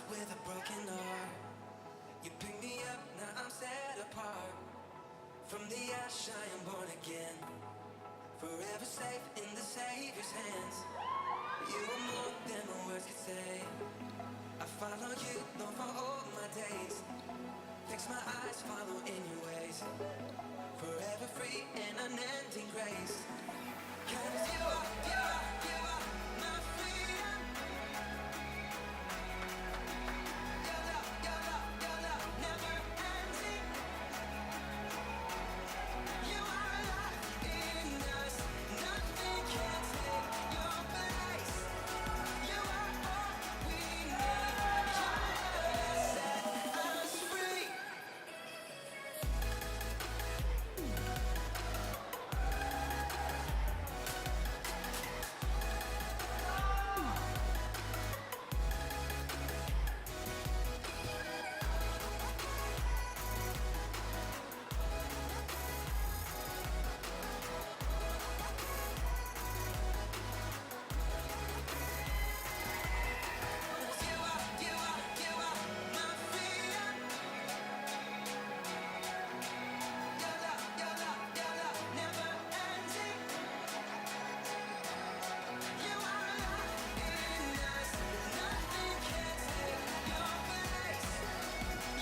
with a broken heart. You pick me up, now I'm set apart. From the ash I am born again, forever safe in the Savior's hands. You are more than my words could say. I follow you, Lord, for all my days. Fix my eyes, follow in your ways. Forever free in unending grace. 'Cause you are my freedom. Your love, never ending. You are alive in us. Nothing can take your place. You are all we need. Your love set us free. You are my freedom. Your love, never ending. You are alive in us. Nothing can take your place.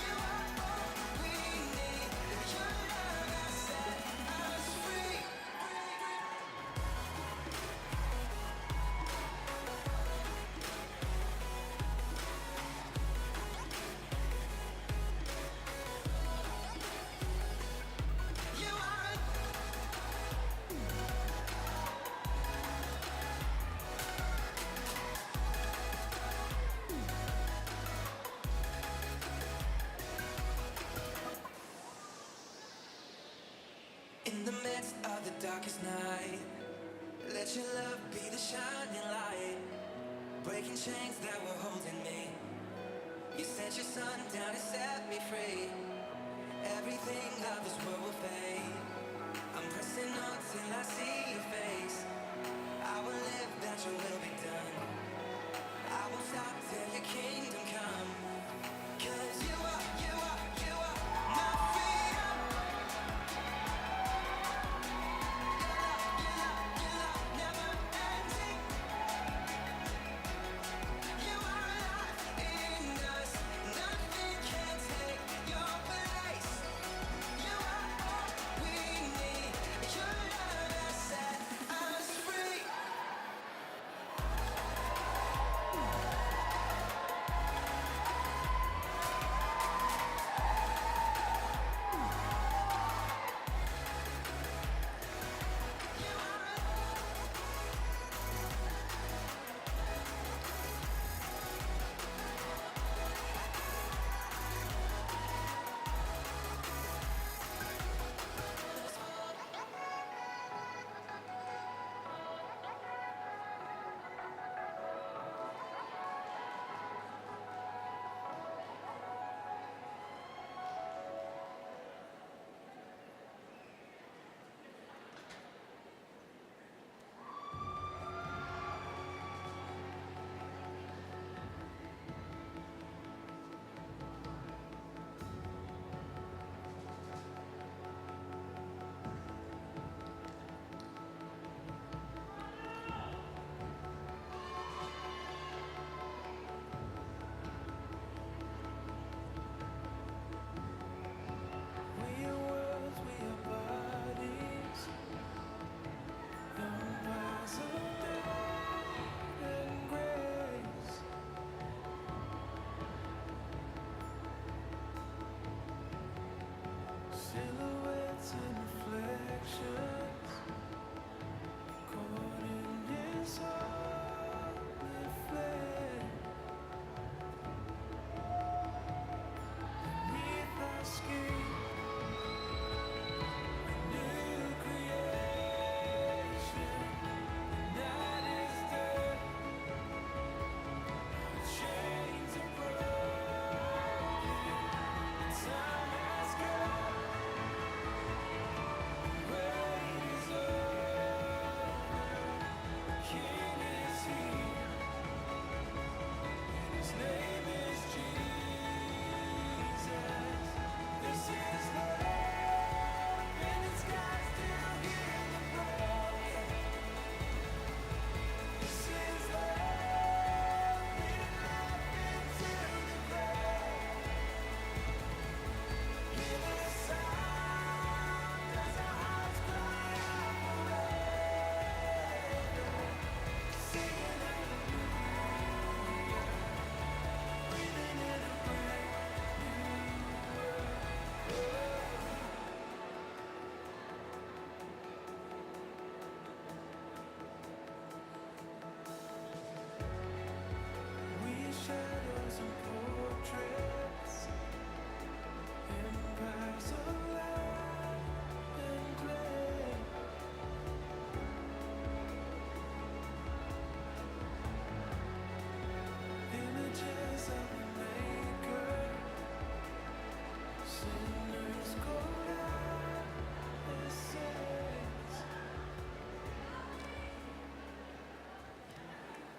You are all we need. Your love has set us free. You are in the midst of the darkest night. Let your love be the shining light, breaking chains that were holding me. You sent your sun down and set me free. Everything of this world will fade. I'm pressing on till I see your face. I will live that your will be done. I won't stop till your kingdom come. 'Cause you are my freedom. Your love, never ending. You are alive in us. Nothing can take your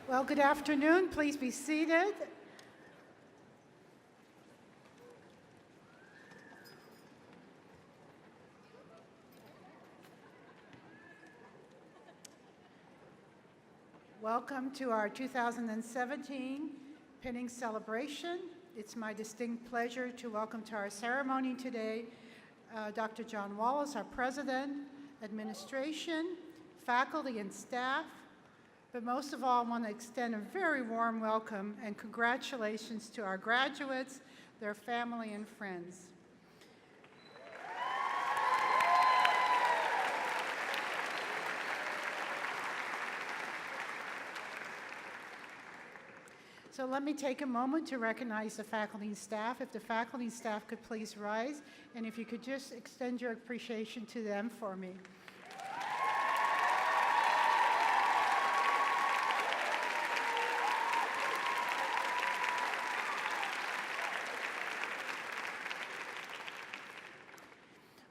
Well, good afternoon. Please be seated. Welcome to our 2017 Pinning Celebration. It's my distinct pleasure to welcome to our ceremony today Dr. John Wallace, our President, Administration, faculty, and staff. But most of all, I want to extend a very warm welcome and congratulations to our graduates, their family, and friends. So let me take a moment to recognize the faculty and staff. If the faculty and staff could please rise, and if you could just extend your appreciation to them for me.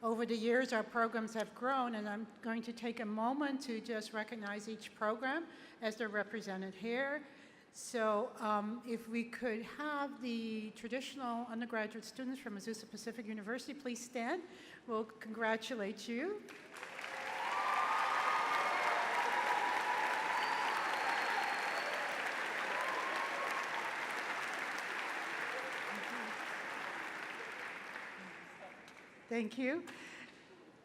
Over the years, our programs have grown, and I'm going to take a moment to just recognize each program as they're represented here. So if we could have the traditional undergraduate students from Azusa Pacific University, please stand. We'll congratulate you. Thank you.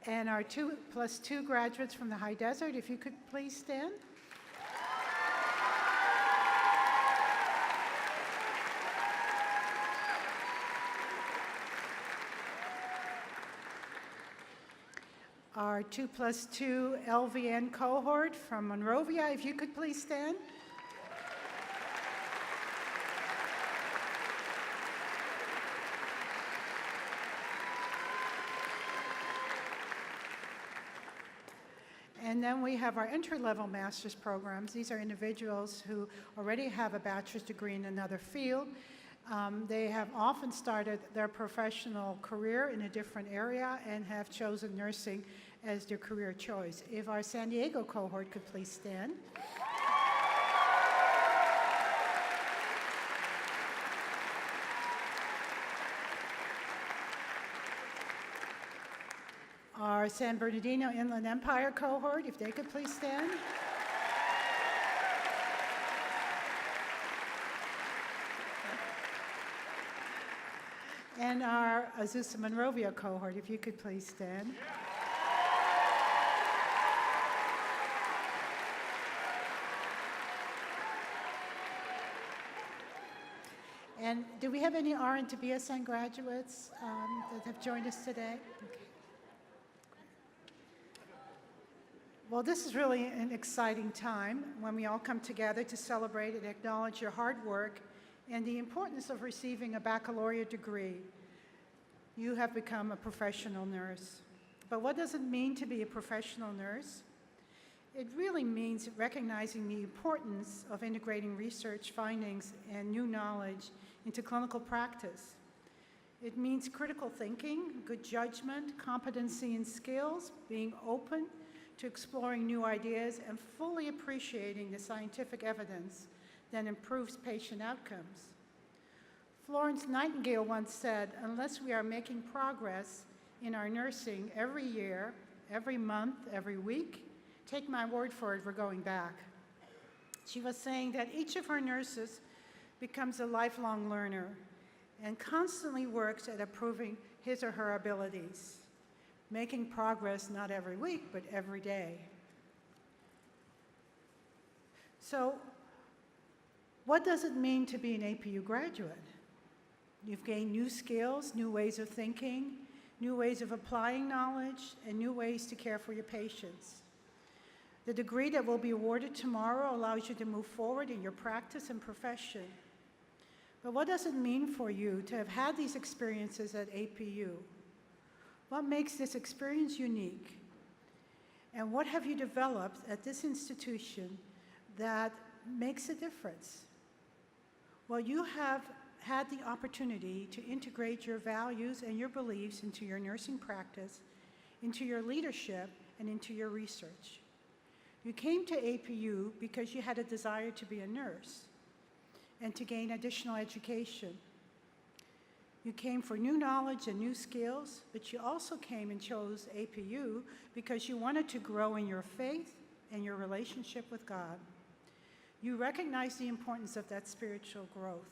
And our 2+2 graduates from the High Desert, if you could please stand. Our 2+2 LVN cohort from Monrovia, if you could please stand. And then we have our entry-level master's programs. These are individuals who already have a bachelor's degree in another field. They have often started their professional career in a different area and have chosen nursing as their career choice. If our San Diego cohort could please stand. Our San Bernardino Inland Empire cohort, if they could please stand. And our Azusa Monrovia cohort, if you could please stand. And do we have any RN to BSN graduates that have joined us today? Okay. Well, this is really an exciting time when we all come together to celebrate and acknowledge your hard work and the importance of receiving a baccalaureate degree. You have become a professional nurse. But what does it mean to be a professional nurse? It really means recognizing the importance of integrating research findings and new knowledge into clinical practice. It means critical thinking, good judgment, competency and skills, being open to exploring new ideas, and fully appreciating the scientific evidence that improves patient outcomes. Florence Nightingale once said, "Unless we are making progress in our nursing every year, every month, every week, take my word for it, we're going back." She was saying that each of our nurses becomes a lifelong learner and constantly works at improving his or her abilities, making progress not every week, but every day. So, what does it mean to be an APU graduate? You've gained new skills, new ways of thinking, new ways of applying knowledge, and new ways to care for your patients. The degree that will be awarded tomorrow allows you to move forward in your practice and profession. But what does it mean for you to have had these experiences at APU? What makes this experience unique? And what have you developed at this institution that makes a difference? Well, you have had the opportunity to integrate your values and your beliefs into your nursing practice, into your leadership, and into your research. You came to APU because you had a desire to be a nurse and to gain additional education. You came for new knowledge and new skills, but you also came and chose APU because you wanted to grow in your faith and your relationship with God. You recognize the importance of that spiritual growth.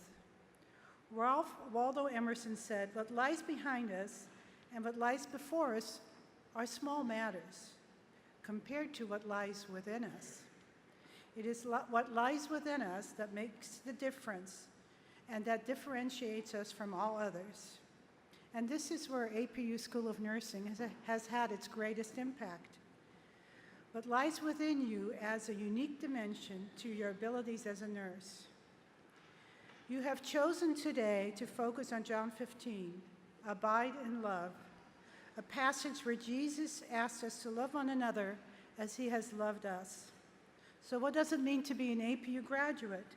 Ralph Waldo Emerson said, "What lies behind us and what lies before us are small matters compared to what lies within us. It is what lies within us that makes the difference and that differentiates us from all others." And this is where APU School of Nursing has had its greatest impact. What lies within you adds a unique dimension to your abilities as a nurse. You have chosen today to focus on John 15, abide in love, a passage where Jesus asks us to love one another as he has loved us. So what does it mean to be an APU graduate?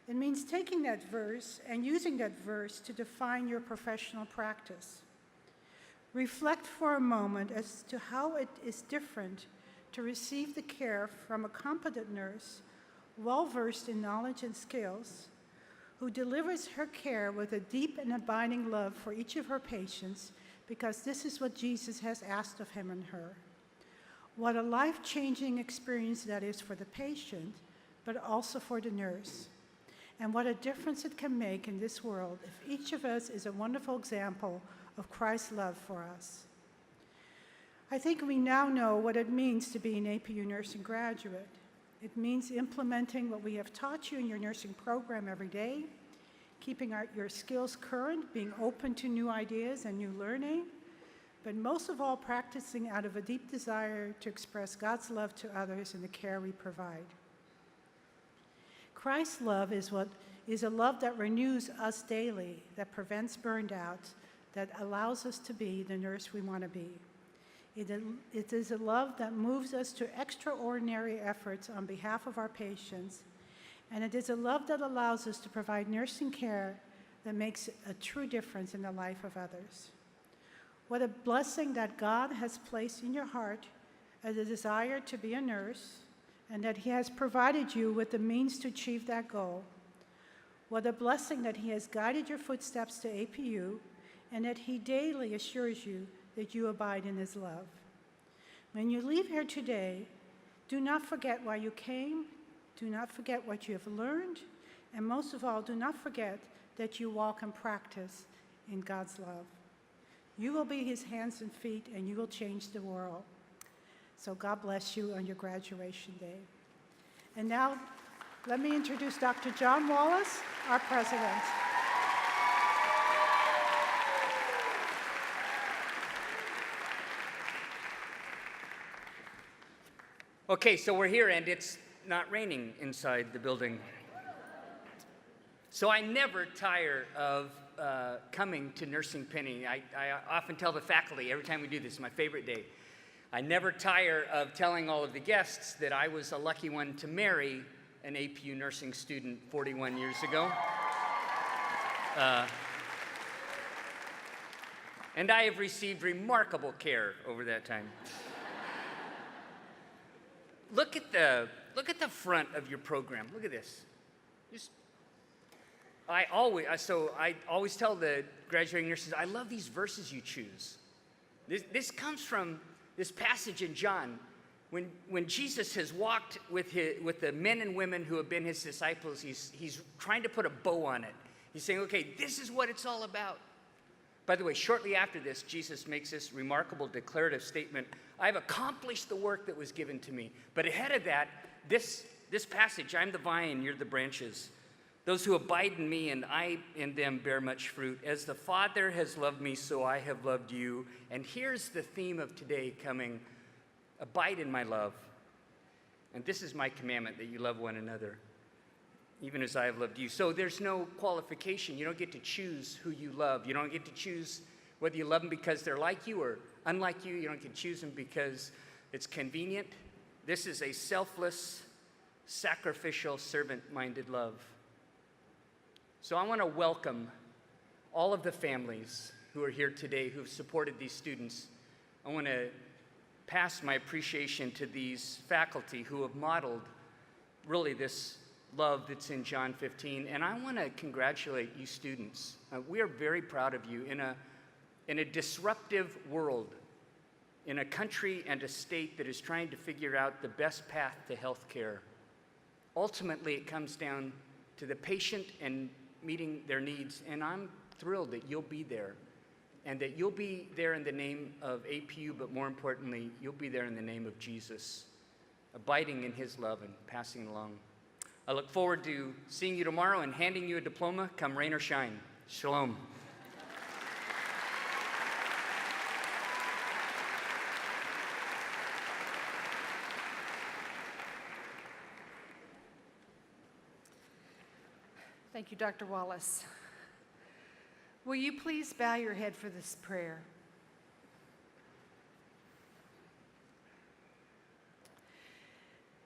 It means taking that verse and using that verse to define your professional practice. Reflect for a moment as to how it is different to receive the care from a competent nurse, well-versed in knowledge and skills, who delivers her care with a deep and abiding love for each of her patients, because this is what Jesus has asked of him and her. What a life-changing experience that is for the patient, but also for the nurse. And what a difference it can make in this world if each of us is a wonderful example of Christ's love for us. I think we now know what it means to be an APU nursing graduate. It means implementing what we have taught you in your nursing program every day, keeping your skills current, being open to new ideas and new learning, but most of all, practicing out of a deep desire to express God's love to others in the care we provide. Christ's love is a love that renews us daily, that prevents burnout, that allows us to be the nurse we want to be. It is a love that moves us to extraordinary efforts on behalf of our patients, and it is a love that allows us to provide nursing care that makes a true difference in the life of others. What a blessing that God has placed in your heart as a desire to be a nurse, and that he has provided you with the means to achieve that goal. What a blessing that he has guided your footsteps to APU, and that he daily assures you that you abide in his love. When you leave here today, do not forget why you came, do not forget what you have learned, and most of all, do not forget that you walk and practice in God's love. You will be his hands and feet, and you will change the world. So God bless you on your graduation day. And now, let me introduce Dr. John Wallace, our president. Okay, so we're here and it's not raining inside the building. So I never tire of coming to Nursing Penny. I often tell the faculty every time we do this, it's my favorite day. I never tire of telling all of the guests that I was a lucky one to marry an APU nursing student 41 years ago. And I have received remarkable care over that time. Look at the front of your program. Look at this. I always tell the graduating nurses, I love these verses you choose. This comes from this passage in John when Jesus has walked with the men and women who have been his disciples. He's trying to put a bow on it. He's saying, okay, this is what it's all about. By the way, shortly after this, Jesus makes this remarkable declarative statement, I've accomplished the work that was given to me. But ahead of that, this passage, I'm the vine, you're the branches. Those who abide in me and I in them bear much fruit. As the Father has loved me, so I have loved you. And here's the theme of today coming, abide in my love. And this is my commandment, that you love one another, even as I have loved you. So there's no qualification. You don't get to choose who you love. You don't get to choose Whether you love them because they're like you or unlike you, you don't get to choose them because it's convenient. This is a selfless, sacrificial, servant-minded love. So I want to welcome all of the families who are here today who've supported these students. I want to pass my appreciation to these faculty who have modeled really this love that's in John 15. And I want to congratulate you students. We are very proud of you in a disruptive world, in a country and a state that is trying to figure out the best path to health care. Ultimately, it comes down to the patient and meeting their needs, and I'm thrilled that you'll be there, and that you'll be there in the name of APU, but more importantly, you'll be there in the name of Jesus, abiding in his love and passing along. I look forward to seeing you tomorrow and handing you a diploma, come rain or shine. Shalom. Thank you, Dr. Wallace. Will you please bow your head for this prayer?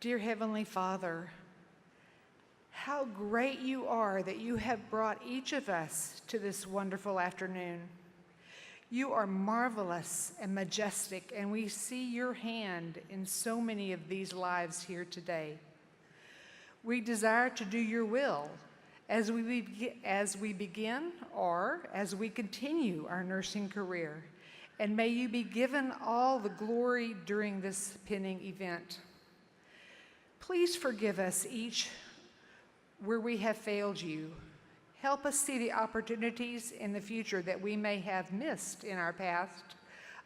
Dear Heavenly Father, how great you are that you have brought each of us to this wonderful afternoon. You are marvelous and majestic, and we see your hand in so many of these lives here today. We desire to do your will as we begin or as we continue our nursing career, and may you be given all the glory during this pinning event. Please forgive us each where we have failed you. Help us see the opportunities in the future that we may have missed in our past,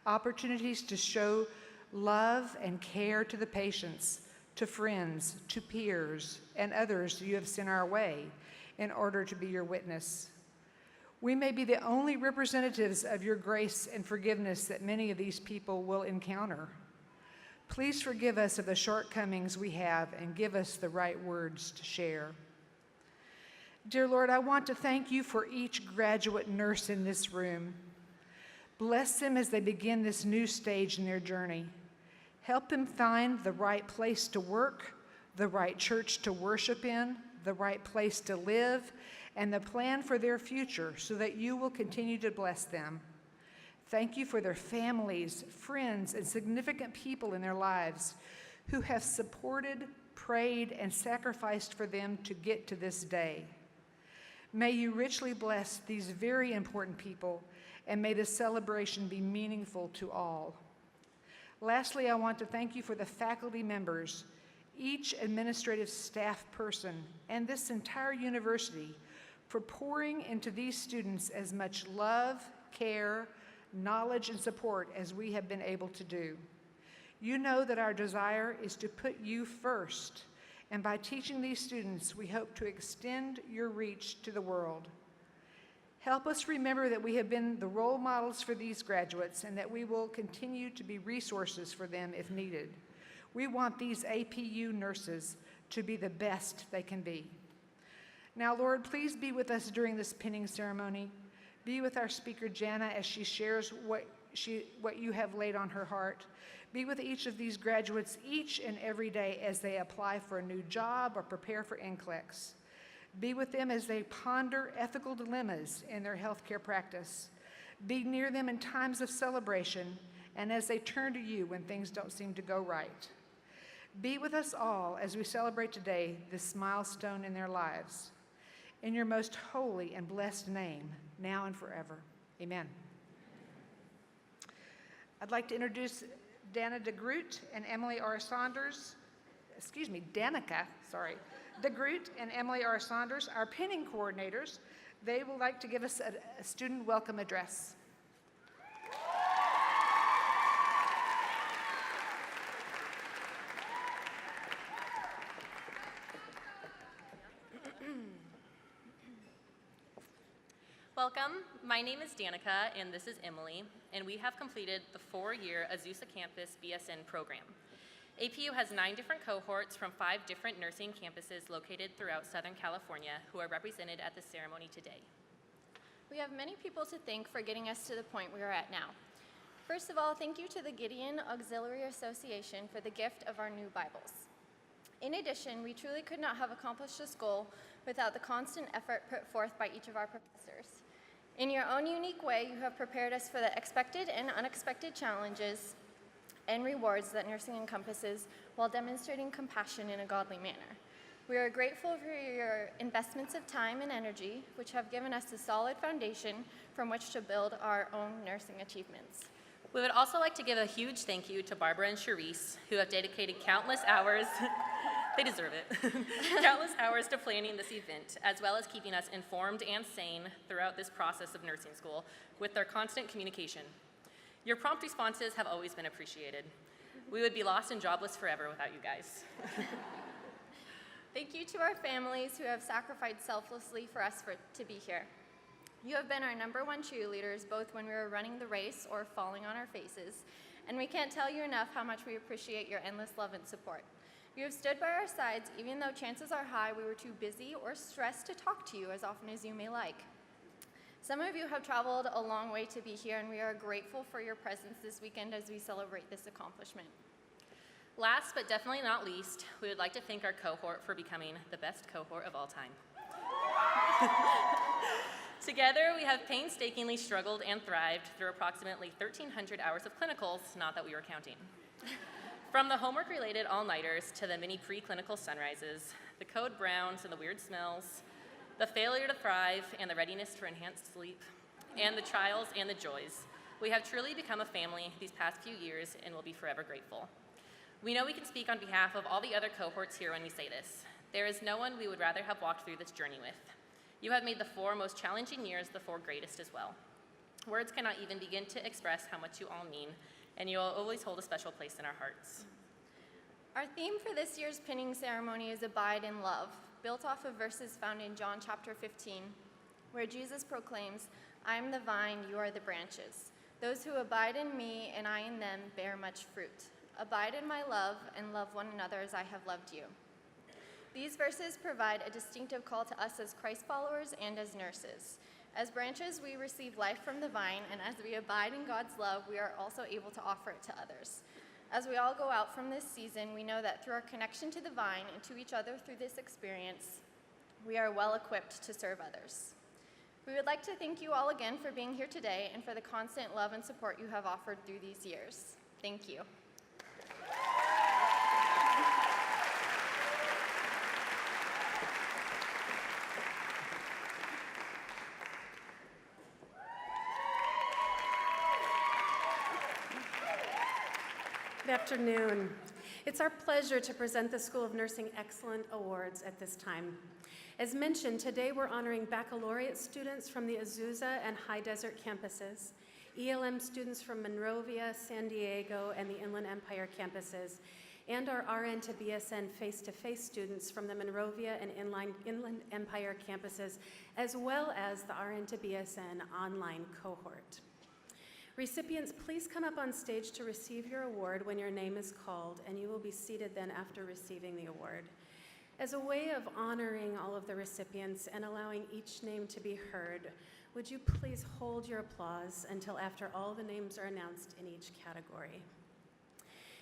opportunities to show love and care to the patients, to friends, to peers, and others you have sent our way in order to be your witness. We may be the only representatives of your grace and forgiveness that many of these people will encounter. Please forgive us of the shortcomings we have and give us the right words to share. Dear Lord, I want to thank you for each graduate nurse in this room. Bless them as they begin this new stage in their journey. Help them find the right place to work, the right church to worship in, the right place to live, and the plan for their future so that you will continue to bless them. Thank you for their families, friends, and significant people in their lives who have supported, prayed, and sacrificed for them to get to this day. May you richly bless these very important people, and may the celebration be meaningful to all. Lastly, I want to thank you for the faculty members, each administrative staff person, and this entire university for pouring into these students as much love, care, knowledge, and support as we have been able to do. You know that our desire is to put you first, and by teaching these students, we hope to extend your reach to the world. Help us remember that we have been the role models for these graduates and that we will continue to be resources for them if needed. We want these APU nurses to be the best they can be. Now, Lord, please be with us during this pinning ceremony. Be with our speaker, Jana, as she shares what you have laid on her heart. Be with each of these graduates each and every day as they apply for a new job or prepare for NCLEX. Be with them as they ponder ethical dilemmas in their healthcare practice. Be near them in times of celebration and as they turn to you when things don't seem to go right. Be with us all as we celebrate today this milestone in their lives. In your most holy and blessed name, now and forever. Amen. I'd like to introduce Danica DeGroot and Emily R. Saunders, and Emily R. Saunders, our pinning coordinators. They would like to give us a student welcome address. Welcome, my name is Danica and this is Emily, and we have completed the 4-year Azusa campus BSN program. APU has 9 different cohorts from 5 different nursing campuses located throughout Southern California who are represented at the ceremony today. We have many people to thank for getting us to the point we are at now. First of all, thank you to the Gideon Auxiliary Association for the gift of our new Bibles. In addition, we truly could not have accomplished this goal without the constant effort put forth by each of our professors. In your own unique way, you have prepared us for the expected and unexpected challenges and rewards that nursing encompasses while demonstrating compassion in a godly manner. We are grateful for your investments of time and energy, which have given us a solid foundation from which to build our own nursing achievements. We would also like to give a huge thank you to Barbara and Charisse, who have dedicated countless hours, they deserve it, countless hours to planning this event, as well as keeping us informed and sane throughout this process of nursing school with their constant communication. Your prompt responses have always been appreciated. We would be lost and jobless forever without you guys. Thank you to our families who have sacrificed selflessly for us to be here. You have been our #1 cheerleaders, both when we were running the race or falling on our faces, and we can't tell you enough how much we appreciate your endless love and support. You have stood by our sides even though chances are high we were too busy or stressed to talk to you as often as you may like. Some of you have traveled a long way to be here, and we are grateful for your presence this weekend as we celebrate this accomplishment. Last but definitely not least, we would like to thank our cohort for becoming the best cohort of all time. Together, we have painstakingly struggled and thrived through approximately 1,300 hours of clinicals, not that we were counting. From the homework-related all-nighters to the mini preclinical sunrises, the code browns and the weird smells, the failure to thrive and the readiness for enhanced sleep, and the trials and the joys, we have truly become a family these past few years and will be forever grateful. We know we can speak on behalf of all the other cohorts here when we say this. There is no one we would rather have walked through this journey with. You have made the 4 most challenging years the 4 greatest as well. Words cannot even begin to express how much you all mean, and you will always hold a special place in our hearts. Our theme for this year's pinning ceremony is Abide in Love, built off of verses found in John chapter 15, where Jesus proclaims, "I am the vine, you are the branches. Those who abide in me and I in them bear much fruit. Abide in my love and love one another as I have loved you." These verses provide a distinctive call to us as Christ followers and as nurses. As branches, we receive life from the vine, and as we abide in God's love, we are also able to offer it to others. As we all go out from this season, we know that through our connection to the vine and to each other through this experience, we are well equipped to serve others. We would like to thank you all again for being here today and for the constant love and support you have offered through these years. Thank you. Good afternoon. It's our pleasure to present the School of Nursing Excellent Awards at this time. As mentioned, today we're honoring baccalaureate students from the Azusa and High Desert campuses, ELM students from Monrovia, San Diego, and the Inland Empire campuses, and our RN to BSN face-to-face students from the Monrovia and Inland Empire campuses, as well as the RN to BSN online cohort. Recipients, please come up on stage to receive your award when your name is called, and you will be seated then after receiving the award. As a way of honoring all of the recipients and allowing each name to be heard, would you please hold your applause until after all the names are announced in each category.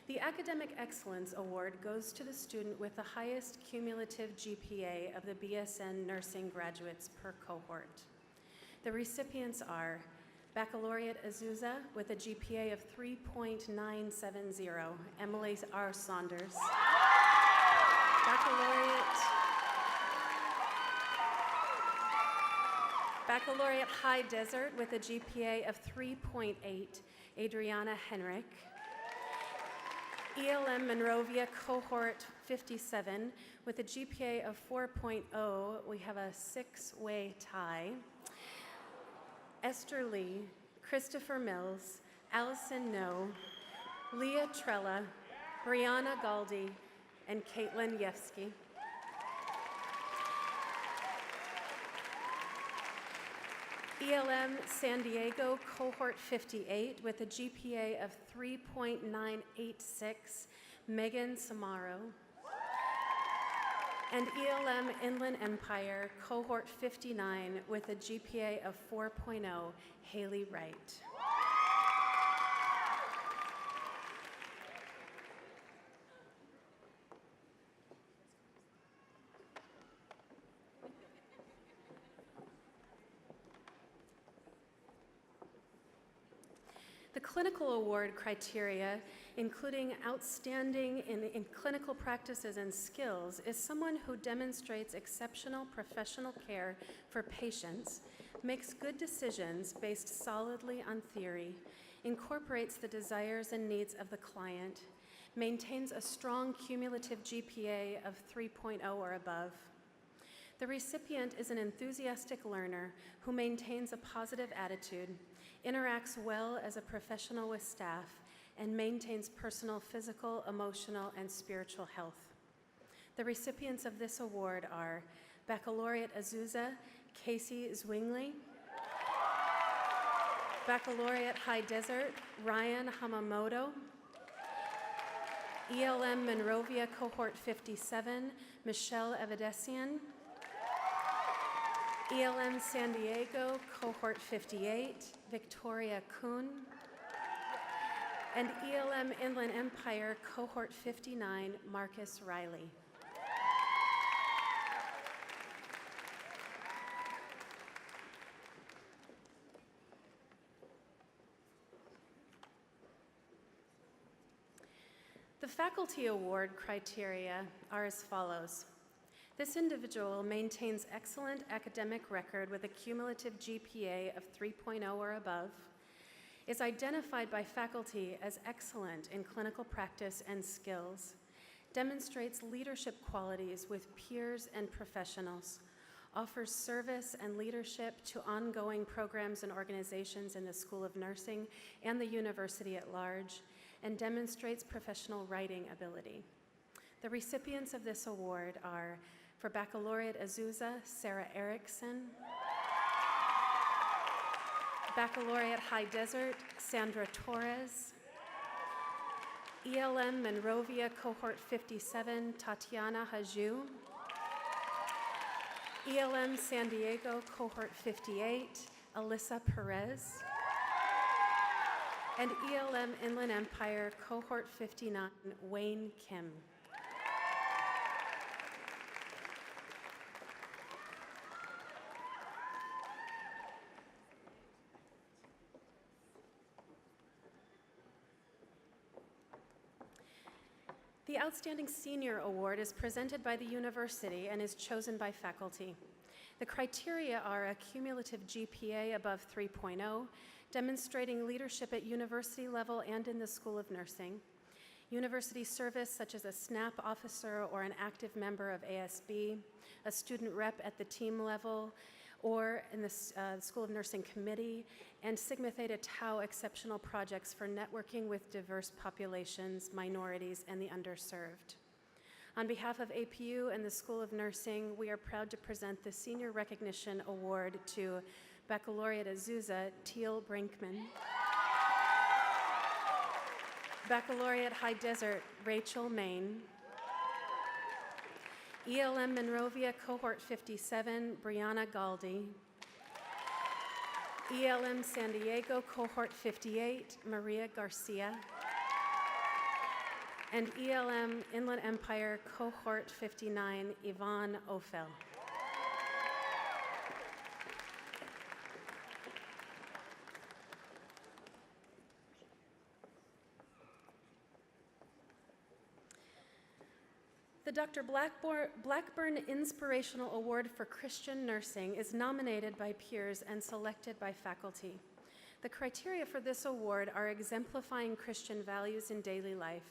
The Academic Excellence Award goes to the student with the highest cumulative GPA of the BSN nursing graduates per cohort. The recipients are Baccalaureate Azusa with a GPA of 3.970, Emily R. Saunders. Baccalaureate High Desert with a GPA of 3.8, Adriana Henrich. ELM Monrovia Cohort 57 with a GPA of 4.0, we have a 6-way tie. Esther Lee, Christopher Mills, Allison No, Leah Trella, Brianna Galdi, and Caitlin Yevsky. ELM San Diego Cohort 58 with a GPA of 3.986, Megan Samaro. and ELM Inland Empire, Cohort 59, with a GPA of 4.0, Haley Wright. The clinical award criteria, including outstanding in clinical practices and skills, is someone who demonstrates exceptional professional care for patients, makes good decisions based solidly on theory, incorporates the desires and needs of the client, maintains a strong cumulative GPA of 3.0 or above. The recipient is an enthusiastic learner who maintains a positive attitude, interacts well as a professional with staff, and maintains personal, physical, emotional, and spiritual health. The recipients of this award are Baccalaureate Azusa, Casey Zwingli, Baccalaureate High Desert, Ryan Hamamoto, ELM Monrovia Cohort 57, Michelle Evidesian, ELM San Diego, Cohort 58, Victoria Kuhn, and ELM Inland Empire, Cohort 59, Marcus Riley. The faculty award criteria are as follows. This individual maintains excellent academic record with a cumulative GPA of 3.0 or above, is identified by faculty as excellent in clinical practice and skills, demonstrates leadership qualities with peers and professionals, offers service and leadership to ongoing programs and organizations in the School of Nursing and the university at large, and demonstrates professional writing ability. The recipients of this award are, for Baccalaureate Azusa, Sarah Erickson, Baccalaureate High Desert, Sandra Torres, ELM Monrovia Cohort 57, Tatiana Haju, ELM San Diego Cohort 58, Alyssa Perez, and ELM Inland Empire Cohort 59, Wayne Kim. The Outstanding Senior Award is presented by the university and is chosen by faculty. The criteria are a cumulative GPA above 3.0, demonstrating leadership at university level and in the School of Nursing, university service such as a SNAP officer or an active member of ASB, a student rep at the team level, or in the School of Nursing Committee, and Sigma Theta Tau exceptional projects for networking with diverse populations, minorities, and the underserved. On behalf of APU and the School of Nursing, we are proud to present the Senior Recognition Award to Baccalaureate Azusa, Teal Brinkman, Baccalaureate High Desert, Rachel Main, ELM Monrovia Cohort 57, Brianna Galdi, ELM San Diego Cohort 58, Maria Garcia, and ELM Inland Empire Cohort 59, Yvonne Ophel. The Dr. Blackburn Inspirational Award for Christian Nursing is nominated by peers and selected by faculty. The criteria for this award are exemplifying Christian values in daily life,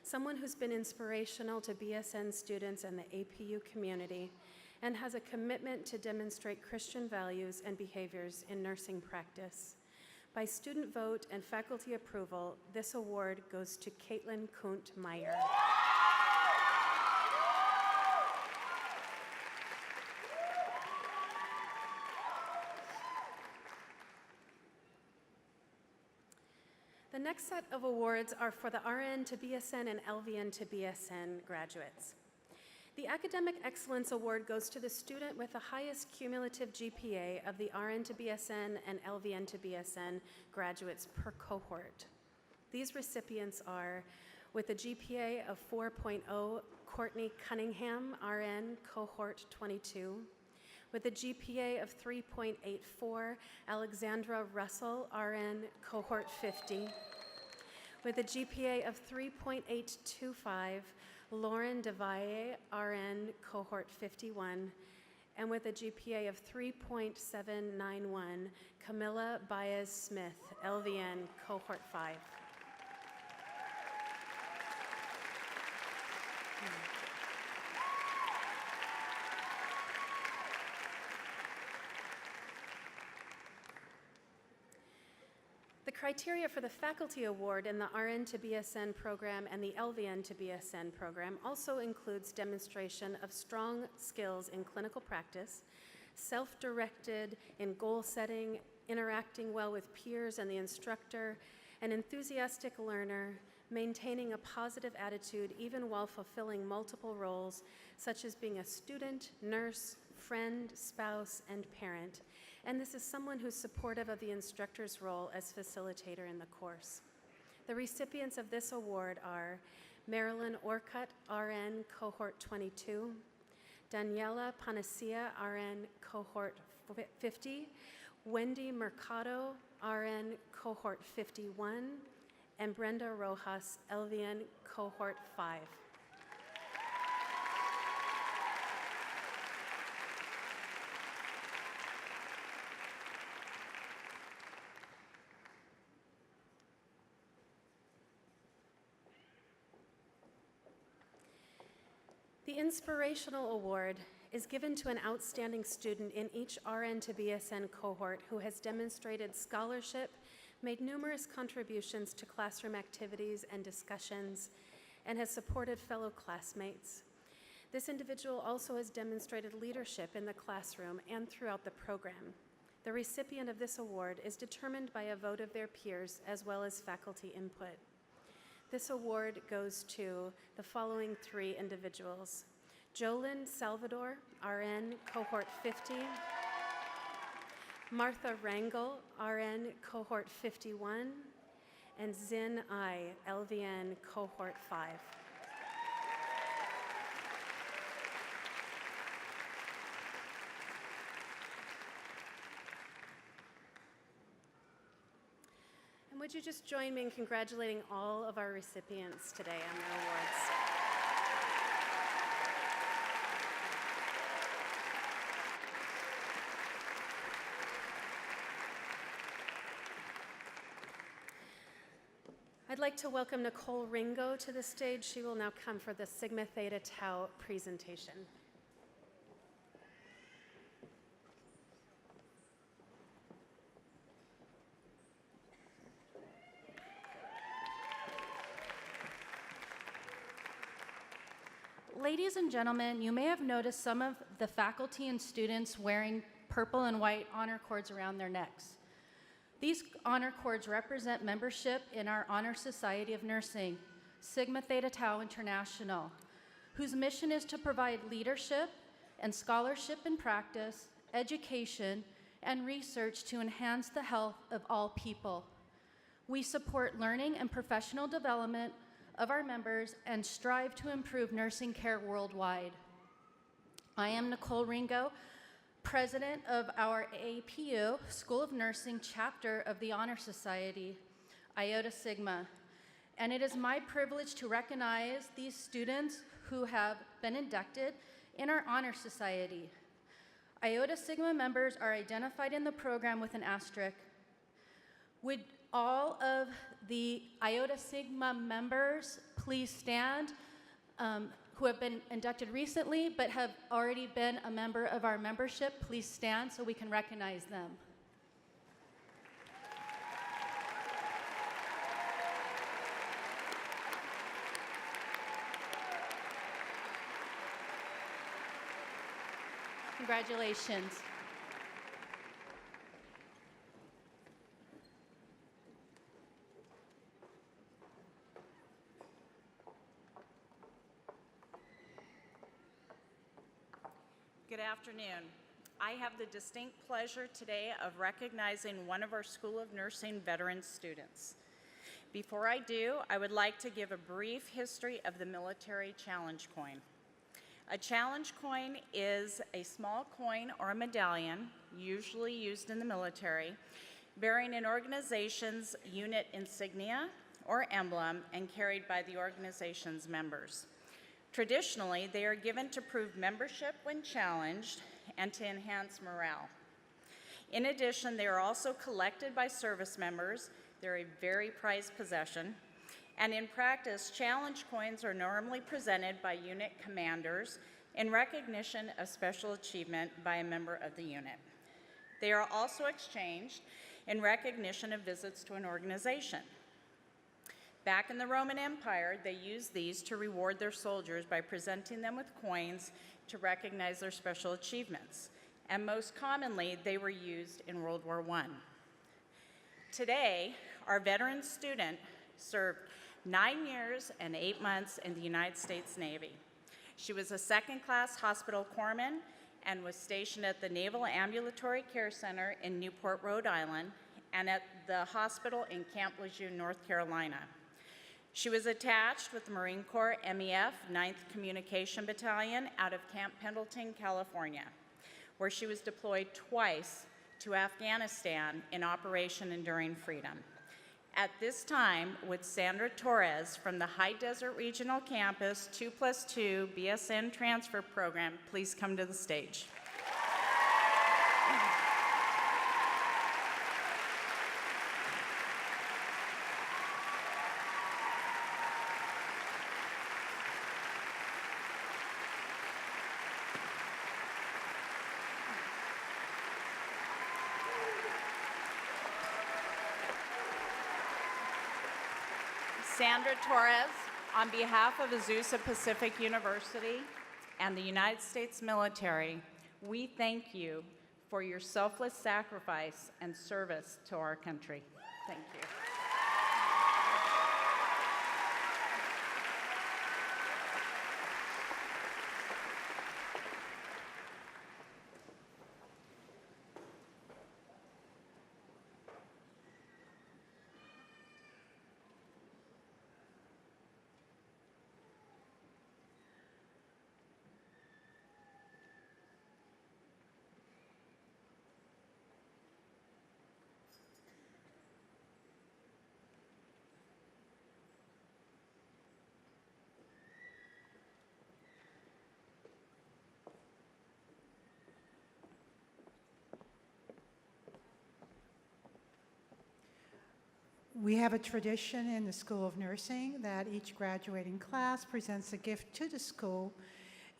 someone who's been inspirational to BSN students and the APU community, and has a commitment to demonstrate Christian values and behaviors in nursing practice. By student vote and faculty approval, this award goes to Caitlin Kunt-Meyer. The next set of awards are for the RN to BSN and LVN to BSN graduates. The Academic Excellence Award goes to the student with the highest cumulative GPA of the RN to BSN and LVN to BSN graduates per cohort. These recipients are, with a GPA of 4.0, Courtney Cunningham, RN, cohort 22. With a GPA of 3.84, Alexandra Russell, RN, cohort 50. With a GPA of 3.825, Lauren DeValle, RN, cohort 51. And with a GPA of 3.791, Camilla Baez-Smith, LVN, cohort 5. The criteria for the Faculty Award in the RN to BSN program and the LVN to BSN program also includes demonstration of strong skills in clinical practice, self-directed in goal setting, interacting well with peers and the instructor, an enthusiastic learner, maintaining a positive attitude even while fulfilling multiple roles, such as being a student, nurse, friend, spouse, and parent. And this is someone who's supportive of the instructor's role as facilitator in the course. The recipients of this award are Marilyn Orcutt, RN, cohort 22, Daniela Panacea, RN, cohort 50, Wendy Mercado, RN, cohort 51, and Brenda Rojas, LVN, cohort 5. The Inspirational Award is given to an outstanding student in each RN to BSN cohort who has demonstrated scholarship, made numerous contributions to classroom activities and discussions, and has supported fellow classmates. This individual also has demonstrated leadership in the classroom and throughout the program. The recipient of this award is determined by a vote of their peers as well as faculty input. This award goes to the following 3 individuals: Jolyn Salvador, RN, cohort 50, Martha Rangel, RN, cohort 51, and Zin I, LVN, cohort 5. And would you just join me in congratulating all of our recipients today on their awards? I'd like to welcome Nicole Ringo to the stage. She will now come for the Sigma Theta Tau presentation. Ladies and gentlemen, you may have noticed some of the faculty and students wearing purple and white honor cords around their necks. These honor cords represent membership in our Honor Society of Nursing, Sigma Theta Tau International, whose mission is to provide leadership and scholarship in practice, education, and research to enhance the health of all people. We support learning and professional development of our members and strive to improve nursing care worldwide. I am Nicole Ringo, President of our APU, School of Nursing chapter of the Honor Society, Iota Sigma, and it is my privilege to recognize these students who have been inducted in our Honor Society. Iota Sigma members are identified in the program with an asterisk. Would all of the Iota Sigma members please stand, who have been inducted recently but have already been a member of our membership? Please stand so we can recognize them. Congratulations. Good afternoon. I have the distinct pleasure today of recognizing one of our School of Nursing veteran students. Before I do, I would like to give a brief history of the military challenge coin. A challenge coin is a small coin or a medallion, usually used in the military, bearing an organization's unit insignia or emblem and carried by the organization's members. Traditionally, they are given to prove membership when challenged and to enhance morale. In addition, they are also collected by service members. They're a very prized possession. And in practice, challenge coins are normally presented by unit commanders in recognition of special achievement by a member of the unit. They are also exchanged in recognition of visits to an organization. Back in the Roman Empire, they used these to reward their soldiers by presenting them with coins to recognize their special achievements. And most commonly, they were used in World War I. Today, our veteran student served 9 years and 8 months in the United States Navy. She was a second-class hospital corpsman and was stationed at the Naval Ambulatory Care Center in Newport, Rhode Island, and at the hospital in Camp Lejeune, North Carolina. She was attached with the Marine Corps MEF 9th Communication Battalion out of Camp Pendleton, California, where she was deployed twice to Afghanistan in Operation Enduring Freedom. At this time, would Sandra Torres from the High Desert Regional Campus 2+2 BSN Transfer Program please come to the stage? Sandra Torres, on behalf of Azusa Pacific University and the United States military, we thank you for your selfless sacrifice and service to our country. Thank you. We have a tradition in the School of Nursing that each graduating class presents a gift to the school.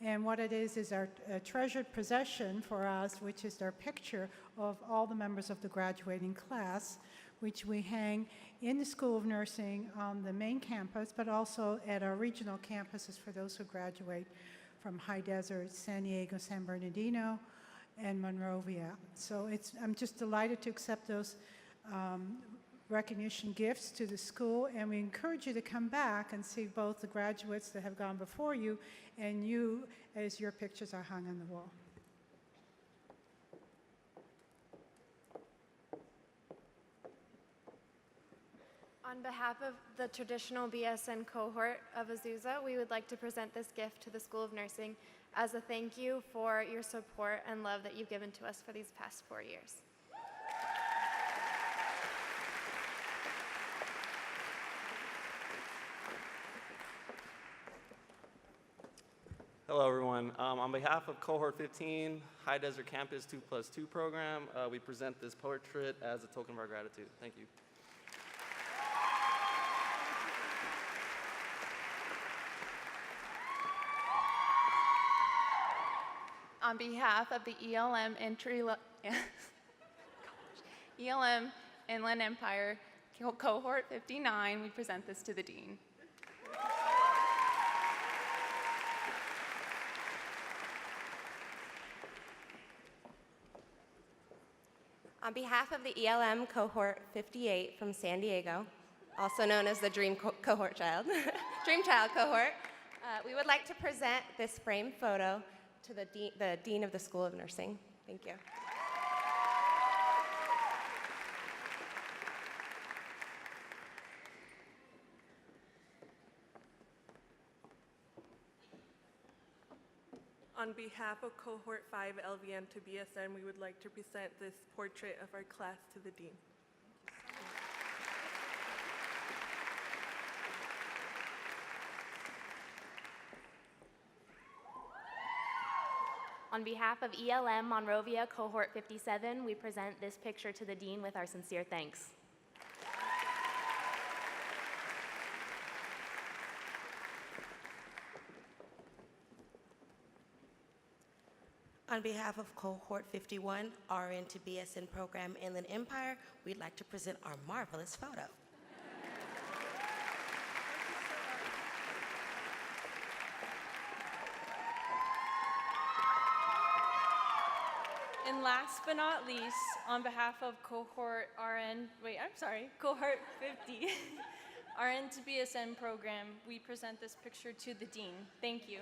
And what it is our treasured possession for us, which is our picture of all the members of the graduating class, which we hang in the School of Nursing on the main campus, but also at our regional campuses for those who graduate from High Desert, San Diego, San Bernardino, and Monrovia. So I'm just delighted to accept those recognition gifts to the school, and we encourage you to come back and see both the graduates that have gone before you and you as your pictures are hung on the wall. On behalf of the traditional BSN cohort of Azusa, we would like to present this gift to the School of Nursing as a thank you for your support and love that you've given to us for these past 4 years. Hello, everyone. On behalf of Cohort 15, High Desert Campus 2+2 program, we present this portrait as a token of our gratitude. Thank you. On behalf of the ELM ELM Inland Empire Cohort 59, we present this to the Dean. On behalf of the ELM Cohort 58 from San Diego, also known as the Dream Child Cohort, we would like to present this framed photo to the Dean of the School of Nursing. Thank you. On behalf of Cohort 5 LVN to BSN, we would like to present this portrait of our class to the Dean. On behalf of ELM Monrovia Cohort 57, we present this picture to the Dean with our sincere thanks. On behalf of Cohort 51, RN to BSN program Inland Empire, we'd like to present our marvelous photo. And last but not least, on behalf of Cohort 50, RN to BSN program, we present this picture to the Dean. Thank you.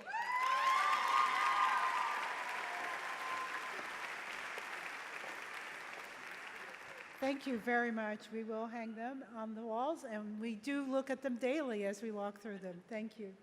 Thank you very much. We will hang them on the walls, and we do look at them daily as we walk through them. Thank you.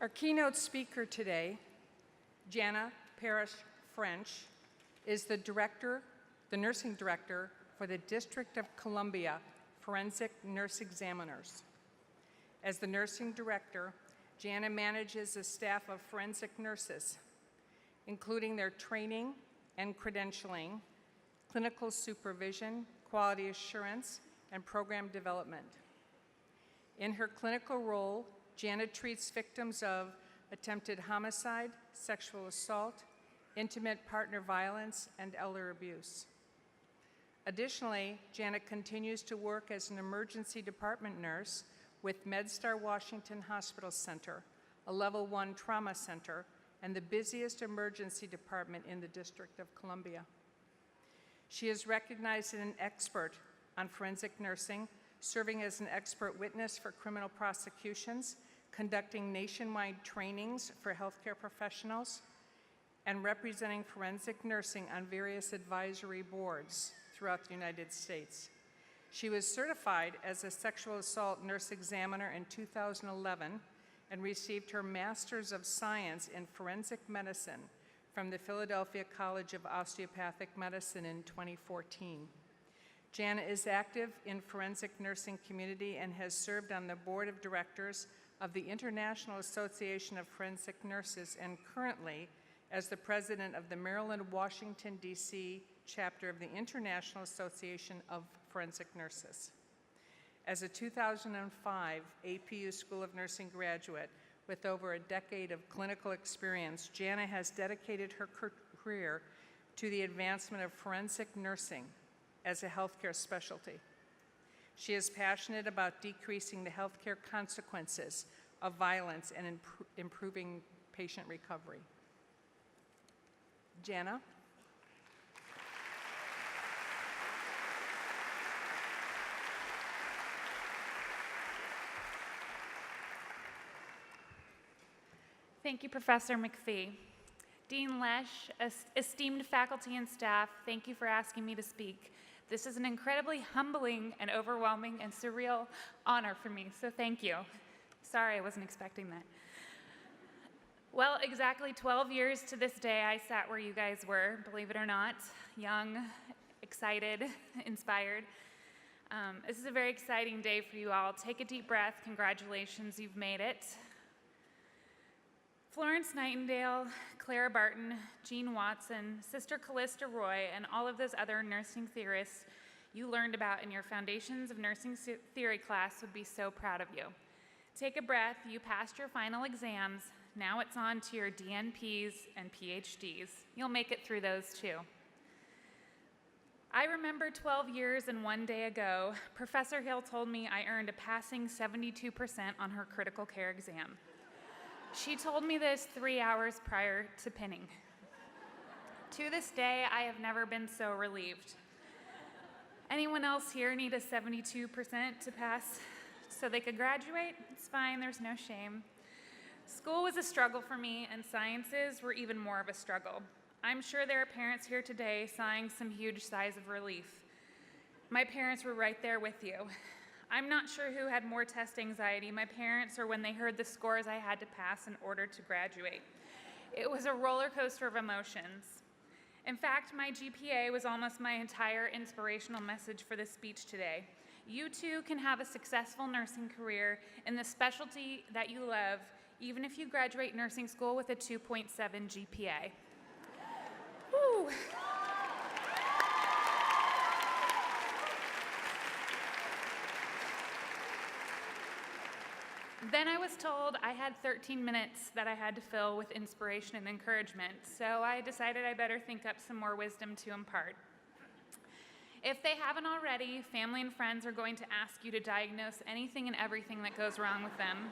Our keynote speaker today, Jana Parrish-French, is the nursing director for the District of Columbia Forensic Nurse Examiners. As the nursing director, Jana manages a staff of forensic nurses, including their training and credentialing, clinical supervision, quality assurance, and program development. In her clinical role, Jana treats victims of attempted homicide, sexual assault, intimate partner violence, and elder abuse. Additionally, Jana continues to work as an emergency department nurse with MedStar Washington Hospital Center, a level 1 trauma center, and the busiest emergency department in the District of Columbia. She is recognized as an expert on forensic nursing, serving as an expert witness for criminal prosecutions, conducting nationwide trainings for healthcare professionals, and representing forensic nursing on various advisory boards throughout the United States. She was certified as a sexual assault nurse examiner in 2011 and received her Master's of Science in Forensic Medicine from the Philadelphia College of Osteopathic Medicine in 2014. Jana is active in forensic nursing community and has served on the board of directors of the International Association of Forensic Nurses and currently as the president of the Maryland-Washington, D.C. chapter of the International Association of Forensic Nurses. As a 2005 APU School of Nursing graduate with over a decade of clinical experience, Jana has dedicated her career to the advancement of forensic nursing as a healthcare specialty. She is passionate about decreasing the healthcare consequences of violence and improving patient recovery. Jana? Thank you, Professor McPhee. Dean Lesh, esteemed faculty and staff, thank you for asking me to speak. This is an incredibly humbling and overwhelming and surreal honor for me, so thank you. Sorry, I wasn't expecting that. Well, exactly 12 years to this day, I sat where you guys were, believe it or not, young, excited, inspired. This is a very exciting day for you all. Take a deep breath. Congratulations, you've made it. Florence Nightingale, Clara Barton, Jean Watson, Sister Callista Roy, and all of those other nursing theorists you learned about in your Foundations of Nursing Theory class would be so proud of you. Take a breath. You passed your final exams. Now it's on to your DNPs and PhDs. You'll make it through those too. I remember 12 years and 1 day ago, Professor Hill told me I earned a passing 72% on her critical care exam. She told me this 3 hours prior to pinning. To this day, I have never been so relieved. Anyone else here need a 72% to pass so they could graduate? It's fine, there's no shame. School was a struggle for me, and sciences were even more of a struggle. I'm sure there are parents here today sighing some huge sighs of relief. My parents were right there with you. I'm not sure who had more test anxiety, my parents or when they heard the scores I had to pass in order to graduate. It was a roller coaster of emotions. In fact, my GPA was almost my entire inspirational message for this speech today. You too can have a successful nursing career in the specialty that you love, even if you graduate nursing school with a 2.7 GPA. Woo. Then I was told I had 13 minutes that I had to fill with inspiration and encouragement, so I decided I better think up some more wisdom to impart. If they haven't already, family and friends are going to ask you to diagnose anything and everything that goes wrong with them.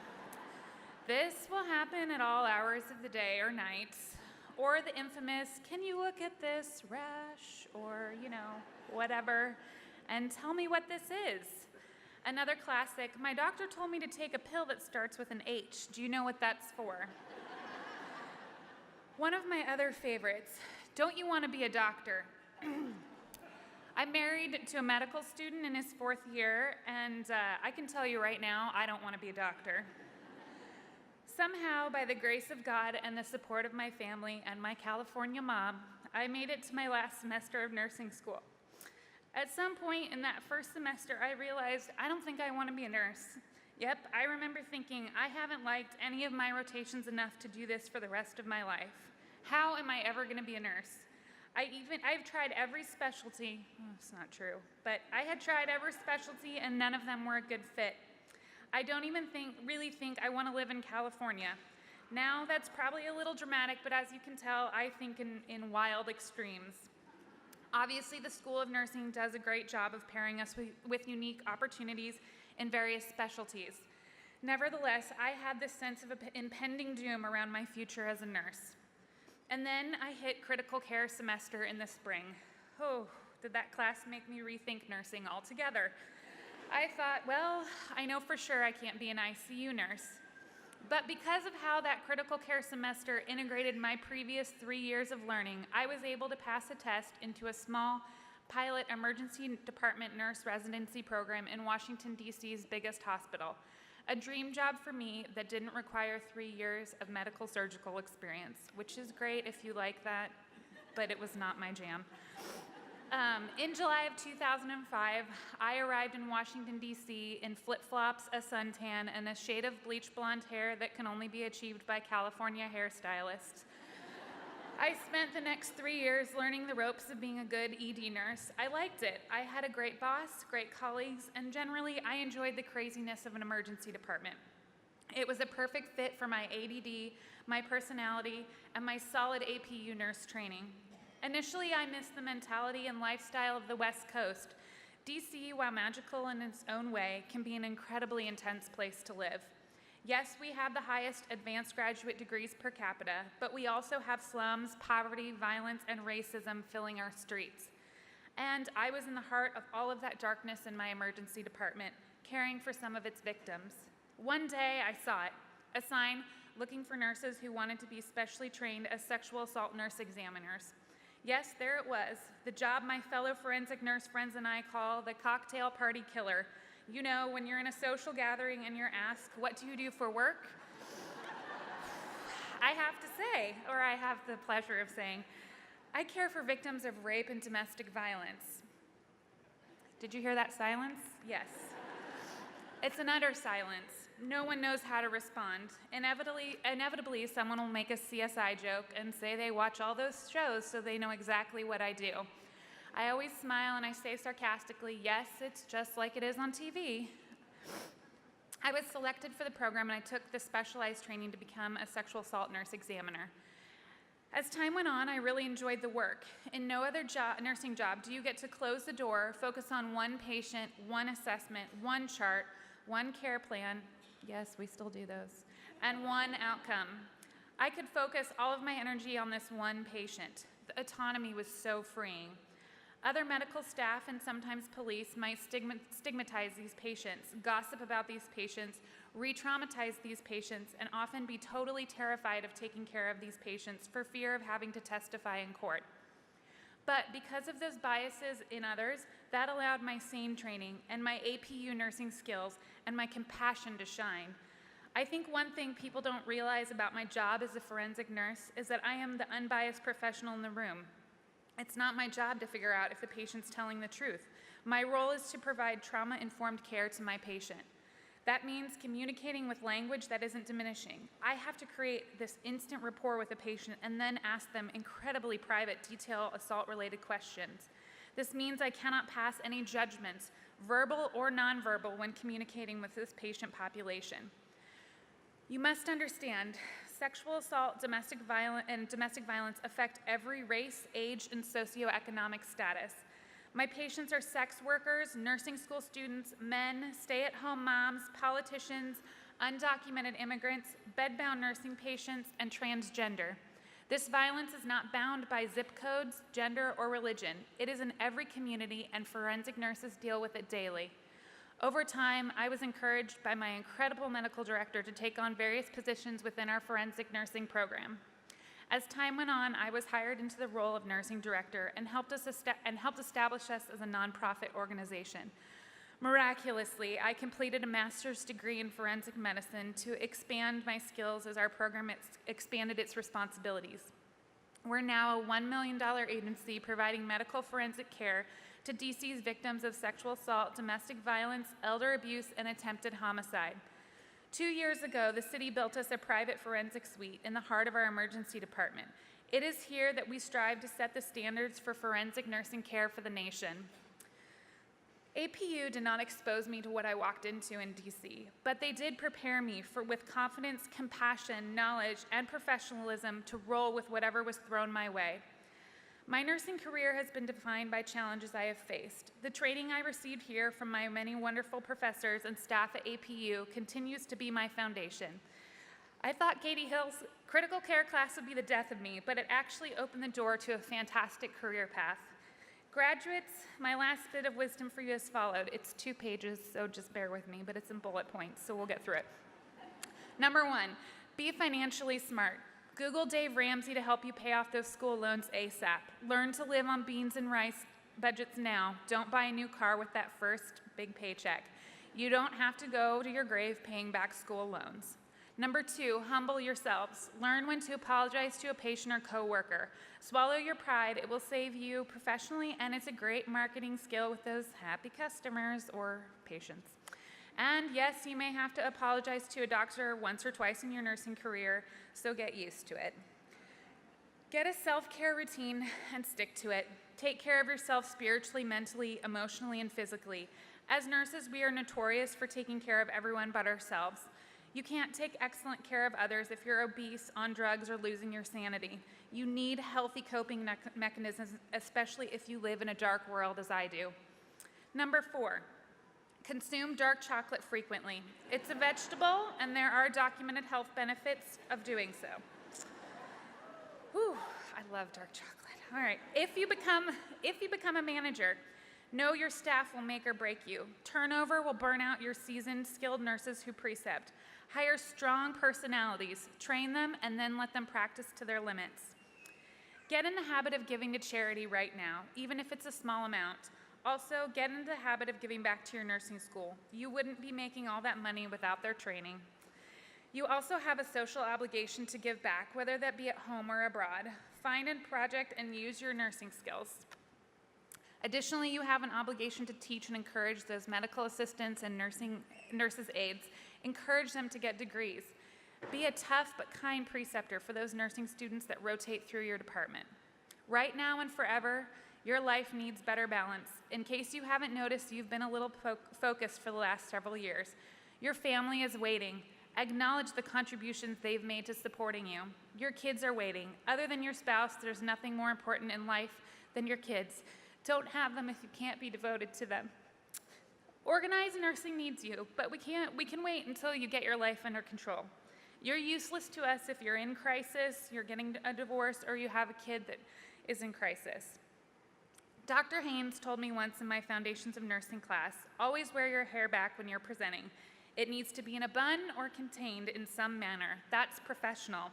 This will happen at all hours of the day or night, or the infamous, can you look at this rash, or, whatever, and tell me what this is. Another classic, my doctor told me to take a pill that starts with an H. Do you know what that's for? One of my other favorites, don't you want to be a doctor? I'm married to a medical student in his 4th year, and I can tell you right now, I don't want to be a doctor. Somehow, by the grace of God and the support of my family and my California mom, I made it to my last semester of nursing school. At some point in that first semester, I realized I don't think I want to be a nurse. Yep, I remember thinking I haven't liked any of my rotations enough to do this for the rest of my life. How am I ever going to be a nurse? I've tried every specialty. It's not true, but I had tried every specialty and none of them were a good fit. I don't even really think I want to live in California. Now, that's probably a little dramatic, but as you can tell, I think in wild extremes. Obviously, the School of Nursing does a great job of pairing us with unique opportunities in various specialties. Nevertheless, I had this sense of impending doom around my future as a nurse. And then I hit critical care semester in the spring. Oh, did that class make me rethink nursing altogether? I thought, well, I know for sure I can't be an ICU nurse. But because of how that critical care semester integrated my previous 3 years of learning, I was able to pass a test into a small pilot emergency department nurse residency program in Washington, D.C.'s biggest hospital. A dream job for me that didn't require 3 years of medical surgical experience, which is great if you like that, but it was not my jam. In July of 2005, I arrived in Washington, D.C. in flip-flops, a suntan, and a shade of bleach blonde hair that can only be achieved by California hairstylists. I spent the next 3 years learning the ropes of being a good ED nurse. I liked it. I had a great boss, great colleagues, and generally, I enjoyed the craziness of an emergency department. It was a perfect fit for my ADD, my personality, and my solid APU nurse training. Initially, I missed the mentality and lifestyle of the West Coast. DC, while magical in its own way, can be an incredibly intense place to live. Yes, we have the highest advanced graduate degrees per capita, but we also have slums, poverty, violence, and racism filling our streets. And I was in the heart of all of that darkness in my emergency department, caring for some of its victims. One day, I saw it, a sign looking for nurses who wanted to be specially trained as sexual assault nurse examiners. Yes, there it was, the job my fellow forensic nurse friends and I call the cocktail party killer. You know, when you're in a social gathering and you're asked, what do you do for work? I have to say, or I have the pleasure of saying, I care for victims of rape and domestic violence. Did you hear that silence? Yes. It's an utter silence. No one knows how to respond. Inevitably, someone will make a CSI joke and say they watch all those shows so they know exactly what I do. I always smile and I say sarcastically, yes, it's just like it is on TV. I was selected for the program and I took the specialized training to become a sexual assault nurse examiner. As time went on, I really enjoyed the work. In no other nursing job do you get to close the door, focus on one patient, one assessment, one chart, one care plan, yes, we still do those, and one outcome. I could focus all of my energy on this one patient. The autonomy was so freeing. Other medical staff and sometimes police might stigmatize these patients, gossip about these patients, re-traumatize these patients, and often be totally terrified of taking care of these patients for fear of having to testify in court. But because of those biases in others, that allowed my SANE training and my APU nursing skills and my compassion to shine. I think one thing people don't realize about my job as a forensic nurse is that I am the unbiased professional in the room. It's not my job to figure out if the patient's telling the truth. My role is to provide trauma-informed care to my patient. That means communicating with language that isn't diminishing. I have to create this instant rapport with a patient and then ask them incredibly private, detailed assault-related questions. This means I cannot pass any judgments, verbal or nonverbal, when communicating with this patient population. You must understand, sexual assault, domestic violence affect every race, age, and socioeconomic status. My patients are sex workers, nursing school students, men, stay-at-home moms, politicians, undocumented immigrants, bedbound nursing patients, and transgender. This violence is not bound by zip codes, gender, or religion. It is in every community, and forensic nurses deal with it daily. Over time, I was encouraged by my incredible medical director to take on various positions within our forensic nursing program. As time went on, I was hired into the role of nursing director and helped establish us as a nonprofit organization. Miraculously, I completed a master's degree in forensic medicine to expand my skills as our program expanded its responsibilities. We're now a $1 million agency providing medical forensic care to DC's victims of sexual assault, domestic violence, elder abuse, and attempted homicide. 2 years ago, the city built us a private forensic suite in the heart of our emergency department. It is here that we strive to set the standards for forensic nursing care for the nation. APU did not expose me to what I walked into in DC, but they did prepare me with confidence, compassion, knowledge, and professionalism to roll with whatever was thrown my way. My nursing career has been defined by challenges I have faced. The training I received here from my many wonderful professors and staff at APU continues to be my foundation. I thought Katie Hill's critical care class would be the death of me, but it actually opened the door to a fantastic career path. Graduates, my last bit of wisdom for you is followed. It's 2 pages, so just bear with me, but it's in bullet points, so we'll get through it. Number 1, be financially smart. Google Dave Ramsey to help you pay off those school loans ASAP. Learn to live on beans and rice budgets now. Don't buy a new car with that first big paycheck. You don't have to go to your grave paying back school loans. Number 2, humble yourselves. Learn when to apologize to a patient or coworker. Swallow your pride. It will save you professionally, and it's a great marketing skill with those happy customers or patients. And yes, you may have to apologize to a doctor once or twice in your nursing career, so get used to it. Get a self-care routine and stick to it. Take care of yourself spiritually, mentally, emotionally, and physically. As nurses, we are notorious for taking care of everyone but ourselves. You can't take excellent care of others if you're obese, on drugs, or losing your sanity. You need healthy coping mechanisms, especially if you live in a dark world as I do. Number 4, consume dark chocolate frequently. It's a vegetable, and there are documented health benefits of doing so. Whew, I love dark chocolate. All right, if you become a manager, know your staff will make or break you. Turnover will burn out your seasoned, skilled nurses who precept. Hire strong personalities, train them, and then let them practice to their limits. Get in the habit of giving to charity right now, even if it's a small amount. Also, get into the habit of giving back to your nursing school. You wouldn't be making all that money without their training. You also have a social obligation to give back, whether that be at home or abroad. Find a project and use your nursing skills. Additionally, you have an obligation to teach and encourage those medical assistants and nurses' aides. Encourage them to get degrees. Be a tough but kind preceptor for those nursing students that rotate through your department. Right now and forever, your life needs better balance. In case you haven't noticed, you've been a little focused for the last several years. Your family is waiting. Acknowledge the contributions they've made to supporting you. Your kids are waiting. Other than your spouse, there's nothing more important in life than your kids. Don't have them if you can't be devoted to them. Organized nursing needs you, but we can wait until you get your life under control. You're useless to us if you're in crisis, you're getting a divorce, or you have a kid that is in crisis. Dr. Haynes told me once in my Foundations of Nursing class, always wear your hair back when you're presenting. It needs to be in a bun or contained in some manner. That's professional.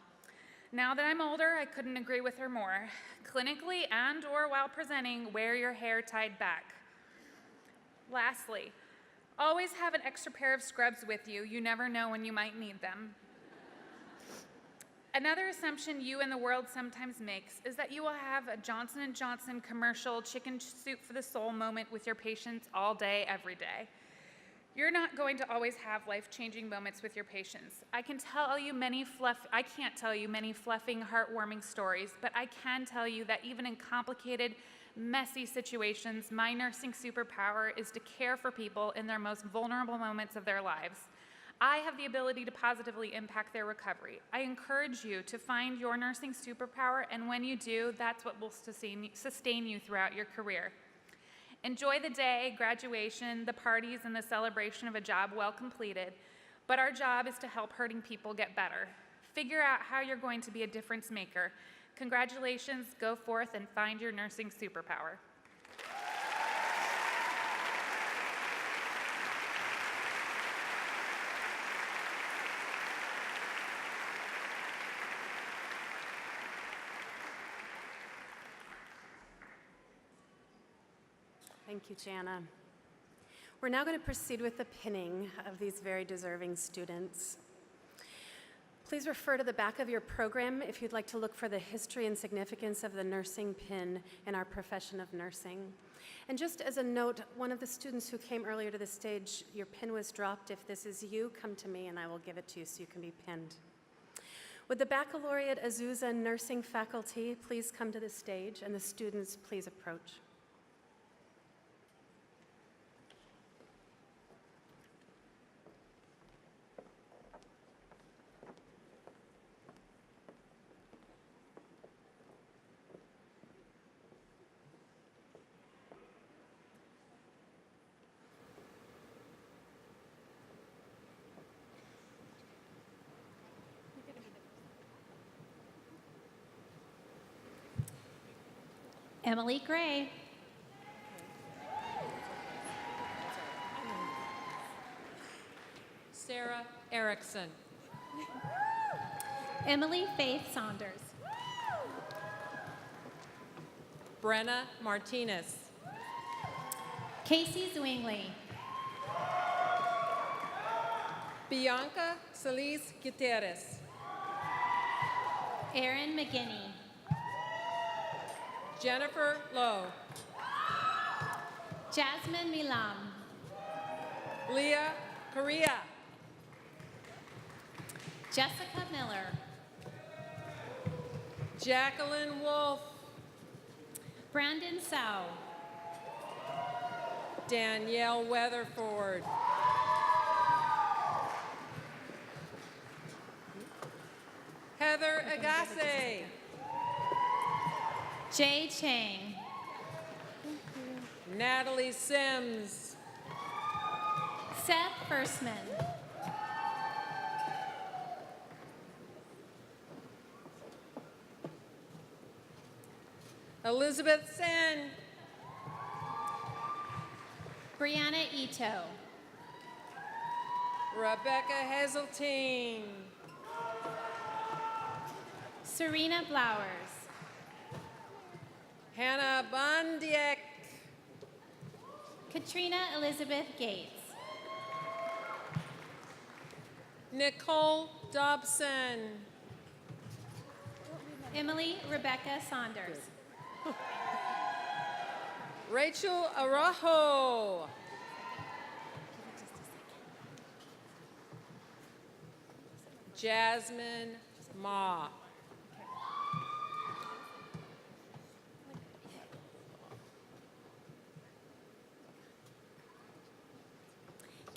Now that I'm older, I couldn't agree with her more. Clinically and or while presenting, wear your hair tied back. Lastly, always have an extra pair of scrubs with you. You never know when you might need them. Another assumption you and the world sometimes makes is that you will have a Johnson & Johnson commercial chicken soup for the soul moment with your patients all day, every day. You're not going to always have life-changing moments with your patients. I can't tell you many fluffing, heartwarming stories, but I can tell you that even in complicated, messy situations, my nursing superpower is to care for people in their most vulnerable moments of their lives. I have the ability to positively impact their recovery. I encourage you to find your nursing superpower, and when you do, that's what will sustain you throughout your career. Enjoy the day, graduation, the parties, and the celebration of a job well completed, but our job is to help hurting people get better. Figure out how you're going to be a difference maker. Congratulations, go forth and find your nursing superpower. Thank you, Jana. We're now going to proceed with the pinning of these very deserving students. Please refer to the back of your program if you'd like to look for the history and significance of the nursing pin in our profession of nursing. And just as a note, one of the students who came earlier to the stage, your pin was dropped. If this is you, come to me and I will give it to you so you can be pinned. Would the baccalaureate Azusa nursing faculty please come to the stage, and the students please approach. Emily Gray. Sarah Erickson. Emily Faith Saunders. Brenna Martinez. Casey Zwingli. Bianca Solis Gutierrez. Erin McGinney. Jennifer Lowe. Jasmine Milam. Leah Correa. Jessica Miller. Jacqueline Wolf. Brandon Sow. Danielle Weatherford. Heather Agassi. Jay Chang. Natalie Sims. Seth Firstman. Elizabeth Sen. Brianna Ito. Rebecca Hazeltine. Serena Blowers. Hannah Bondiek. Katrina Elizabeth Gates. Nicole Dobson. Emily Rebecca Saunders. Rachel Araujo. Jasmine Ma.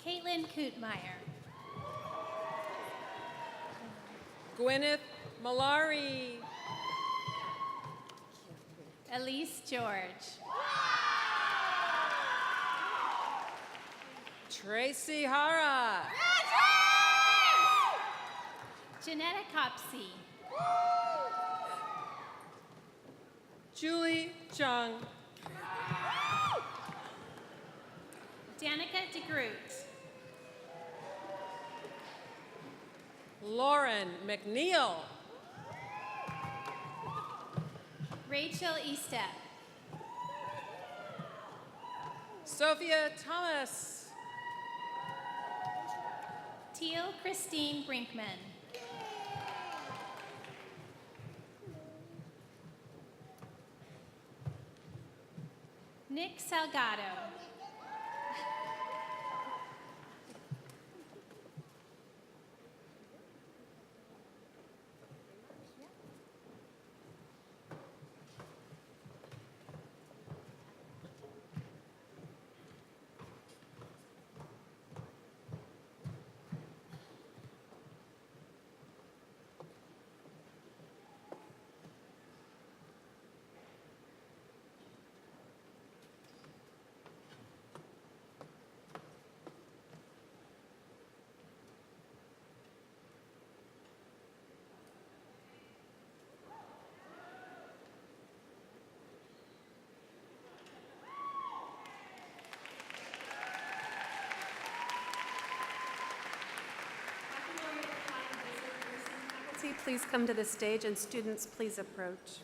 Caitlin Kootmeyer. Gwyneth Malari. Elise George. Tracy Hara. Janetta Copsey. Julie Chung. Danica DeGroot. Lauren McNeil. Rachel Estep. Sophia Thomas. Teal Christine Brinkman. Nick Salgado. Please come to the stage, and students, please approach.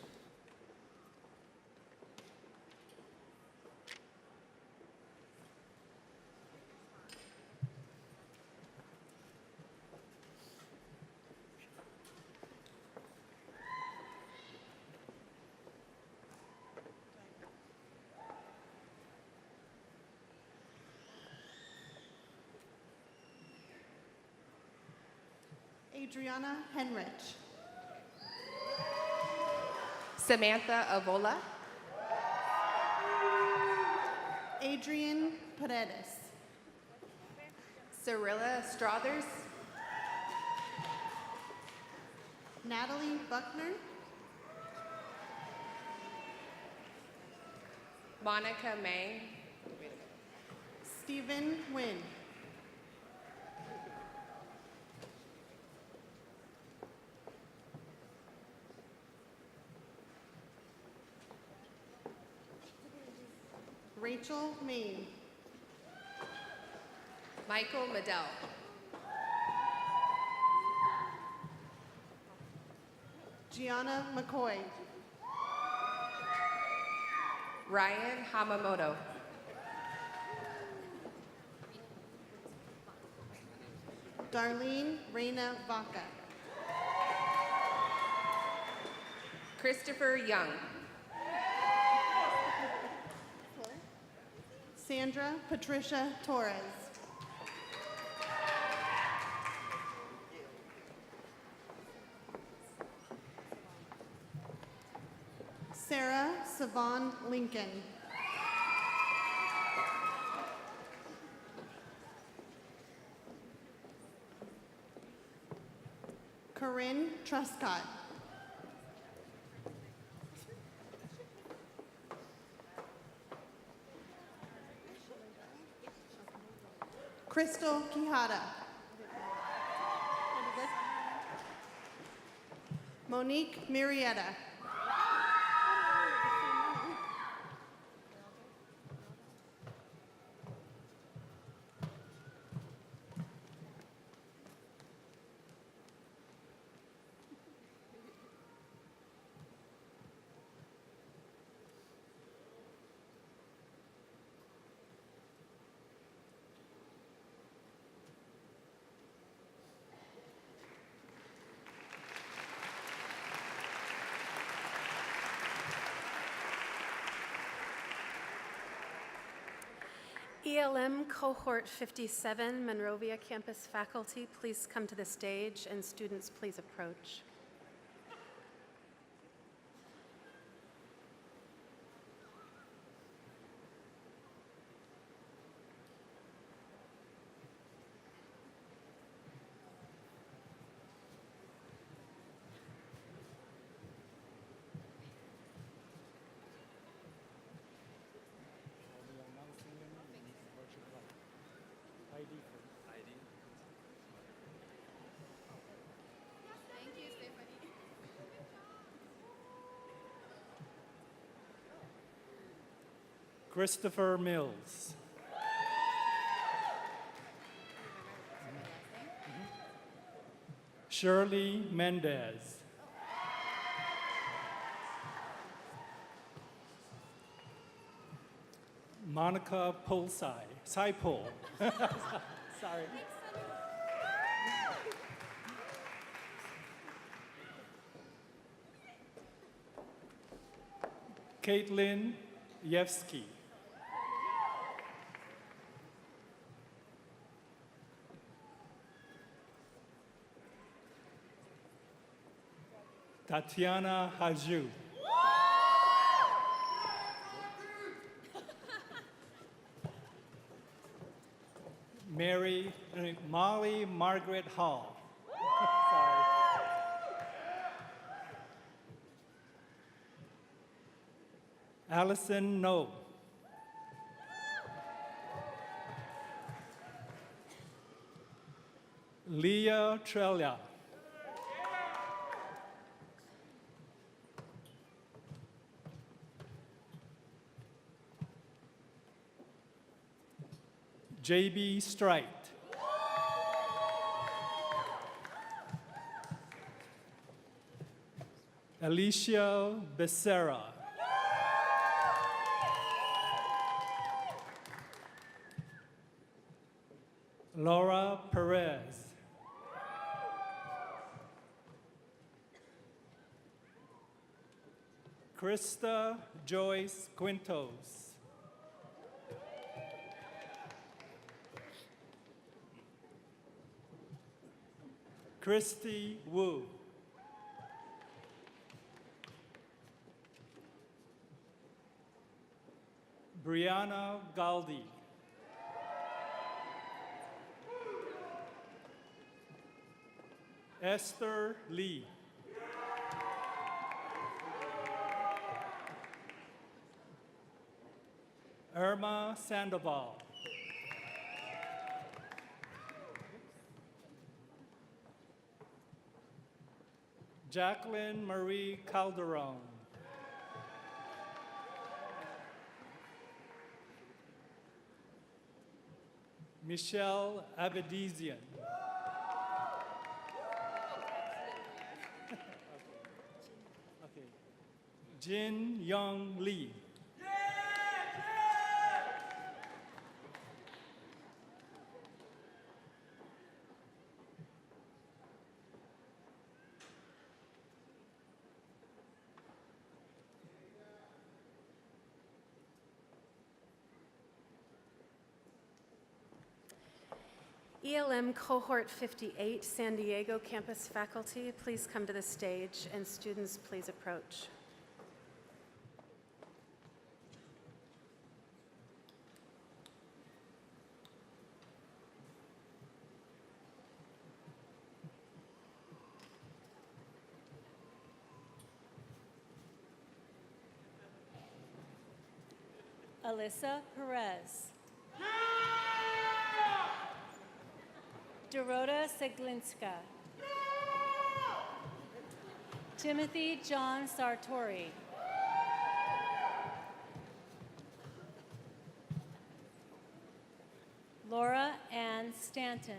Adriana Henrich. Samantha Avola. Adrian Paredes. Cirilla Strothers. Natalie Buckner. Monica May. Stephen Wynn. Rachel Main. Michael Medell. Gianna McCoy. Ryan Hamamoto. Darlene Reyna Vaca. Christopher Young. Sandra Patricia Torres. Sarah Savon Lincoln. Corinne Truscott. Crystal Quijada. Monique Murietta. ELM Cohort 57, Monrovia Campus faculty, please come to the stage, and students, please approach. Christopher Mills. Shirley Mendez. Monica Polsai. Saipol. Sorry. Caitlin Yevsky. Tatiana Haju. Molly Margaret Hall. Sorry. Allison No. Leah Trelia. J.B. Strite. Alicia Becerra. Laura Perez. Krista Joyce Quintos. Christy Wu. Brianna Galdi. Esther Lee. Irma Sandoval. Jacqueline Marie Calderon. Michelle Abedizian. Okay. Jin Young Lee. ELM Cohort 58, San Diego campus faculty, please come to the stage, and students, please approach. Alyssa Perez. Dorota Seglinska. Timothy John Sartori. Laura Ann Stanton.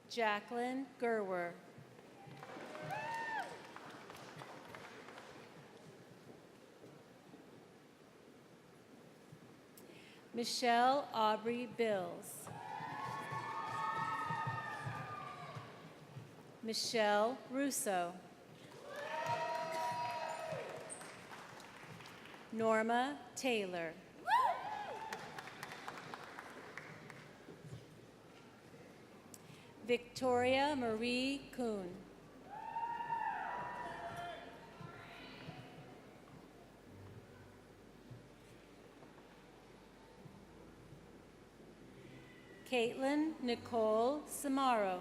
Jacqueline Gerwer. Michelle Aubrey Bills. Michelle Russo. Norma Taylor. Victoria Marie Kuhn. Caitlin Nicole Samaro.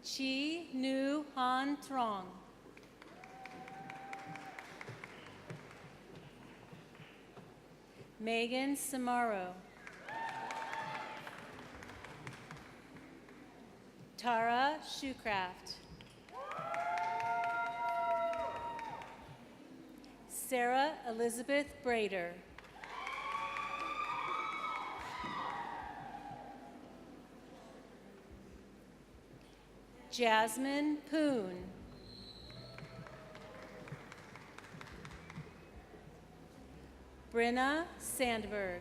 Chi Nu Han Trong. Megan Samaro. Tara Shoecraft. Sarah Elizabeth Brader. Jasmine Poon. Brenna Sandberg.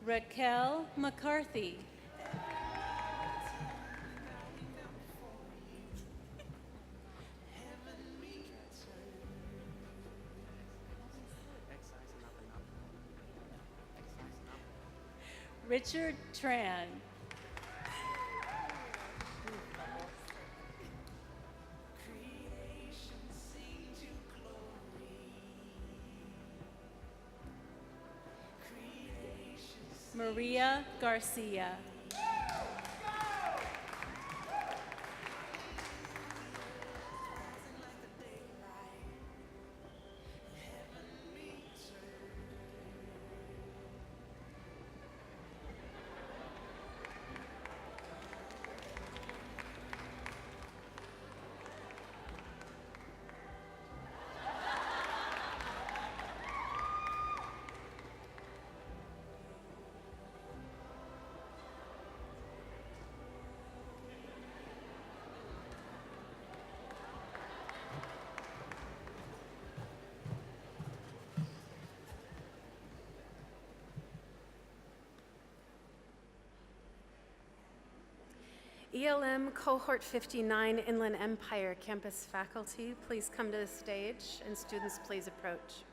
Raquel McCarthy. Richard Tran. Maria Garcia. ELM Cohort 59 Inland Empire campus faculty, please come to the stage, and students, please approach.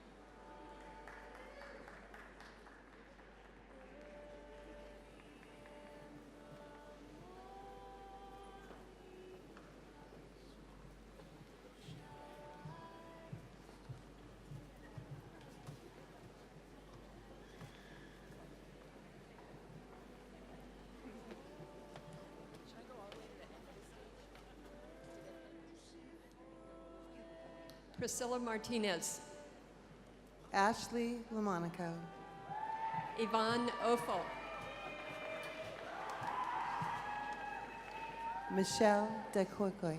Priscilla Martinez. Ashley Lamonaco. Yvonne Ofo. Michelle DeQuique.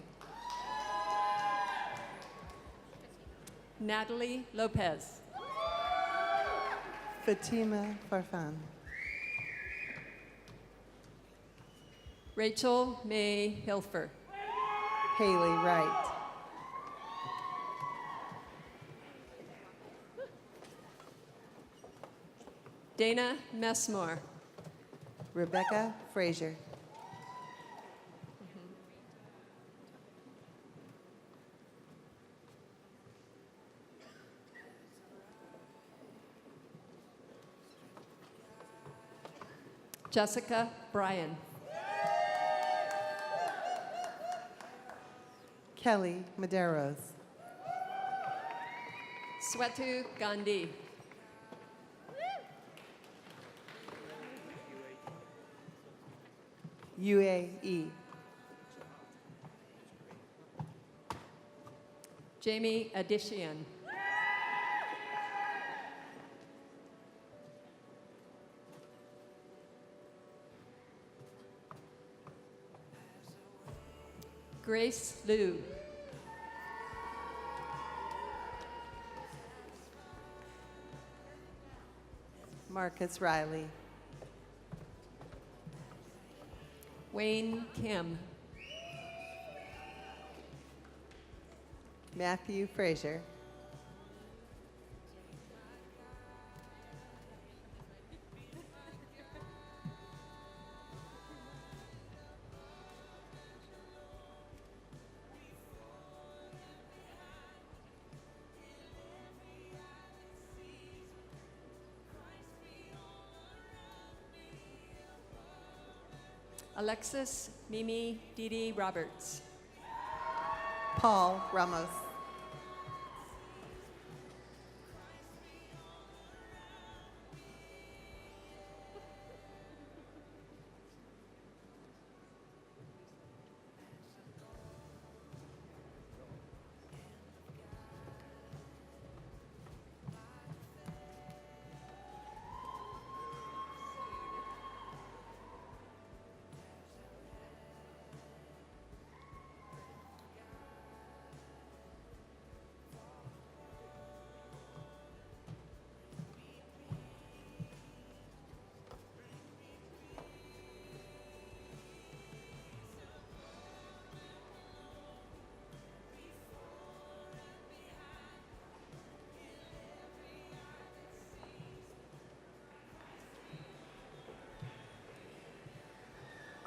Natalie Lopez. Fatima Farfan. Rachel May Hilfer. Haley Wright. Dana Messmore. Rebecca Frazier. Jessica Bryan. Kelly Maderos. Swetu Gandhi. UAE. Jamie Adishian. Grace Liu. Marcus Riley. Wayne Kim. Matthew Frazier. Alexis Mimi Didi Roberts. Paul Ramos.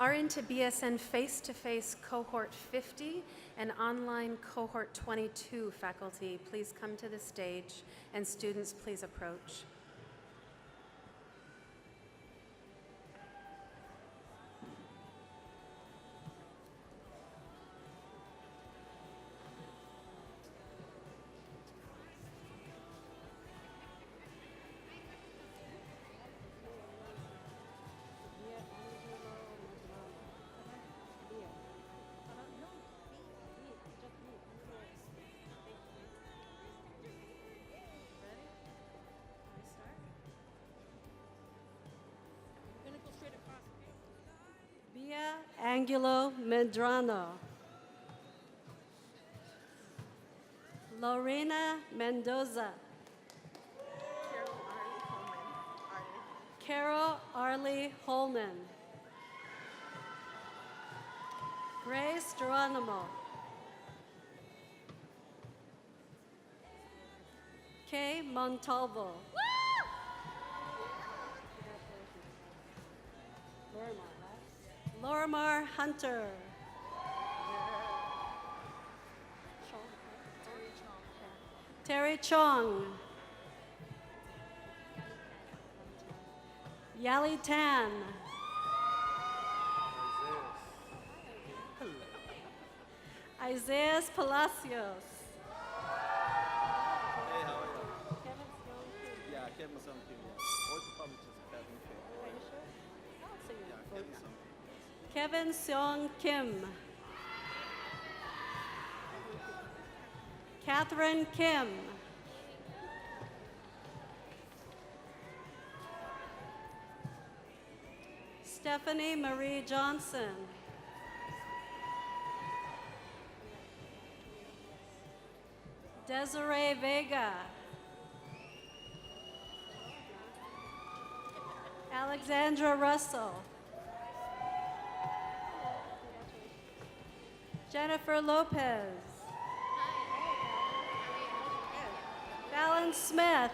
RN to BSN face-to-face cohort 50 and online cohort 22 faculty, please come to the stage, and students, please approach. Via Angulo Medrano. Lorena Mendoza. Carol Arlie Holman. Grace Geronimo. Kay Montalvo. Lorimar Hunter. Terry Chong. Yali Tan. Isaiah Palacios. Hey, how are you? Yeah, Kevin something. Yeah. Or probably just Kevin K. Are you sure? I'll say Yeah, Kevin something. Kevin Seong Kim. Catherine Kim. Stephanie Marie Johnson. Desiree Vega. Alexandra Russell. Jennifer Lopez. Fallon Smith.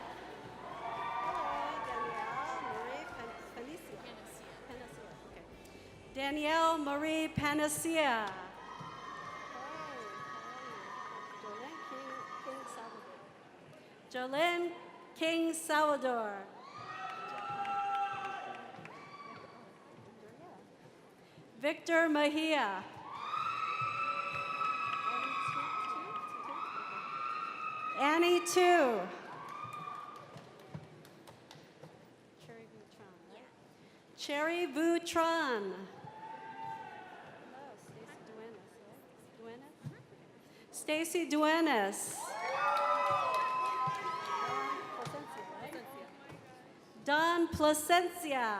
Danielle Marie Panacea. Jolene King Salvador. Victor Mejia. Annie Tu. Cherry Vutron. Stacy Duenas. Don Placencia.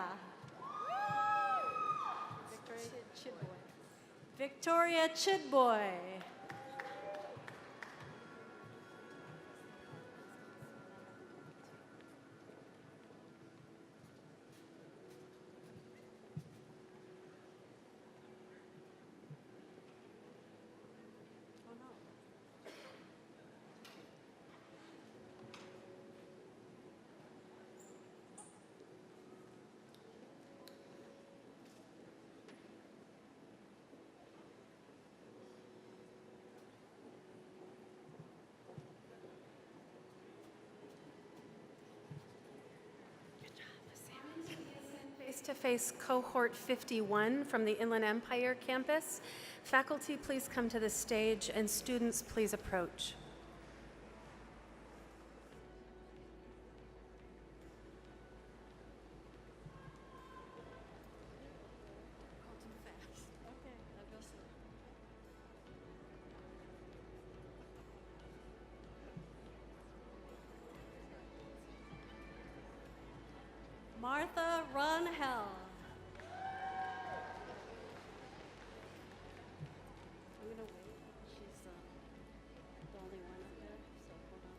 Victoria Chidboy. Face-to-face cohort 51 from the Inland Empire campus. Faculty, please come to the stage, and students, please approach. Martha Ronhell. I'm going to wait. She's the only one up there, so hold on.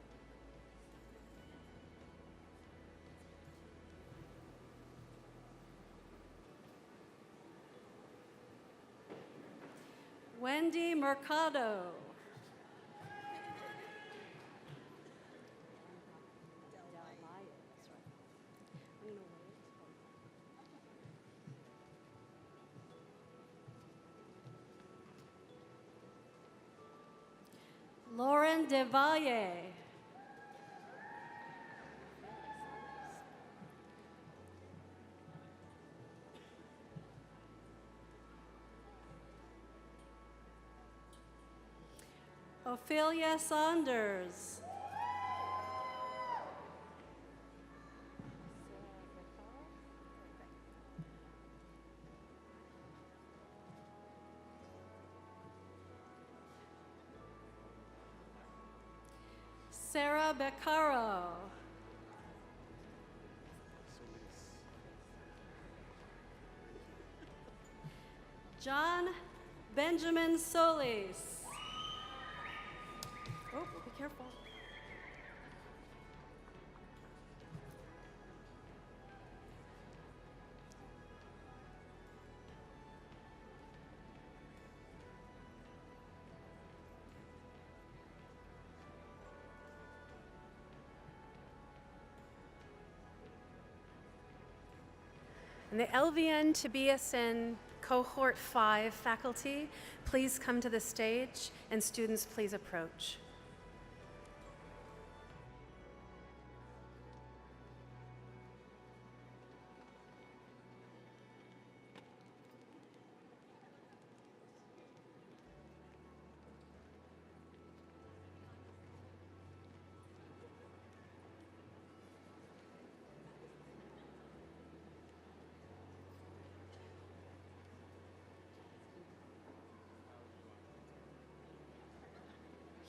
Wendy Mercado. Lauren DeValle. Ophelia Saunders. Sarah Beccaro. John Benjamin Solis. Oh, be careful. And the LVN to BSN Cohort 5 faculty, please come to the stage, and students, please approach.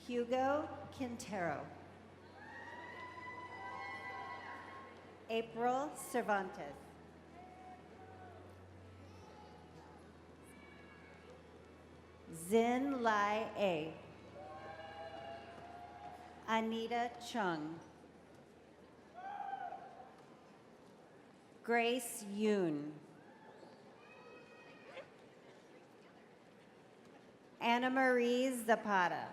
Hugo Quintero. April Cervantes. Zin Lai A. Anita Chung. Grace Yoon. Anna Marie Zapata.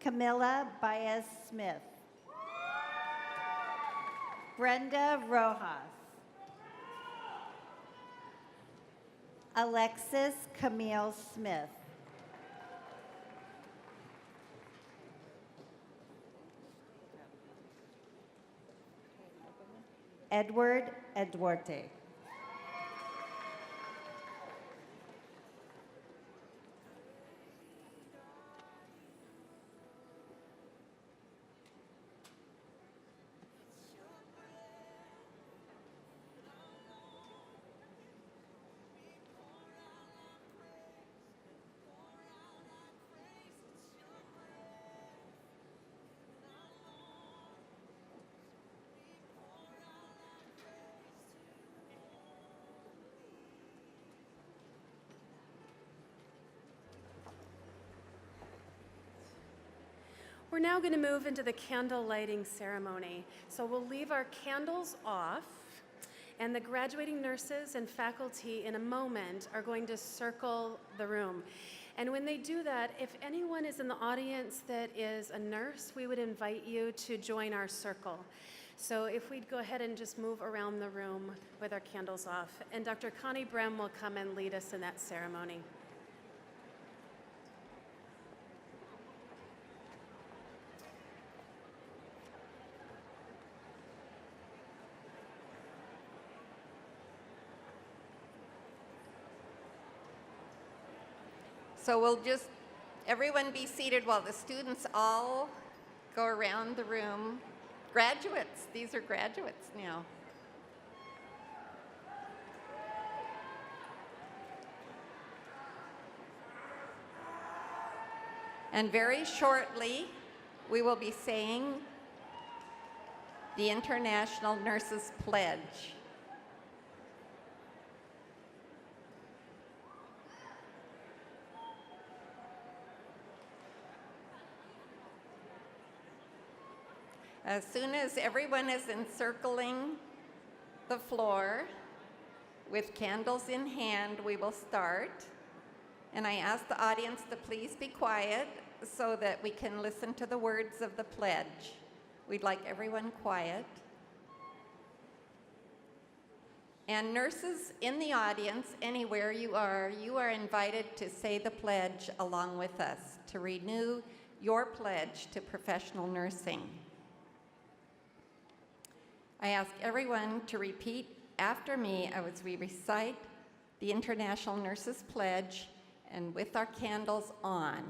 Camilla Baez Smith. Brenda Rojas. Alexis Camille Smith. Edward Eduarte. We're now going to move into the candle lighting ceremony. So we'll leave our candles off, and the graduating nurses and faculty in a moment are going to circle the room. And when they do that, if anyone is in the audience that is a nurse, we would invite you to join our circle. So if we'd go ahead and just move around the room with our candles off. And Dr. Connie Brem will come and lead us in that ceremony. So we'll just, everyone be seated while the students all go around the room. Graduates, these are graduates now. And very shortly, we will be saying the International Nurses Pledge. As soon as everyone is encircling the floor with candles in hand, we will start. And I ask the audience to please be quiet so that we can listen to the words of the pledge. We'd like everyone quiet. And nurses in the audience, anywhere you are invited to say the pledge along with us to renew your pledge to professional nursing. I ask everyone to repeat after me as we recite the International Nurses Pledge and with our candles on.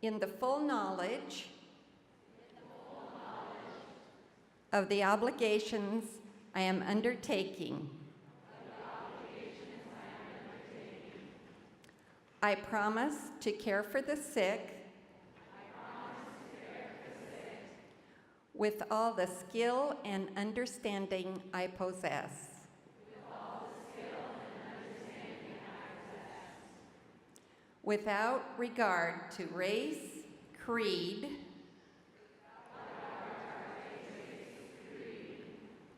In the full knowledge of the obligations I am undertaking, I promise to care for the sick with all the skill and understanding I possess. Without regard to race, creed,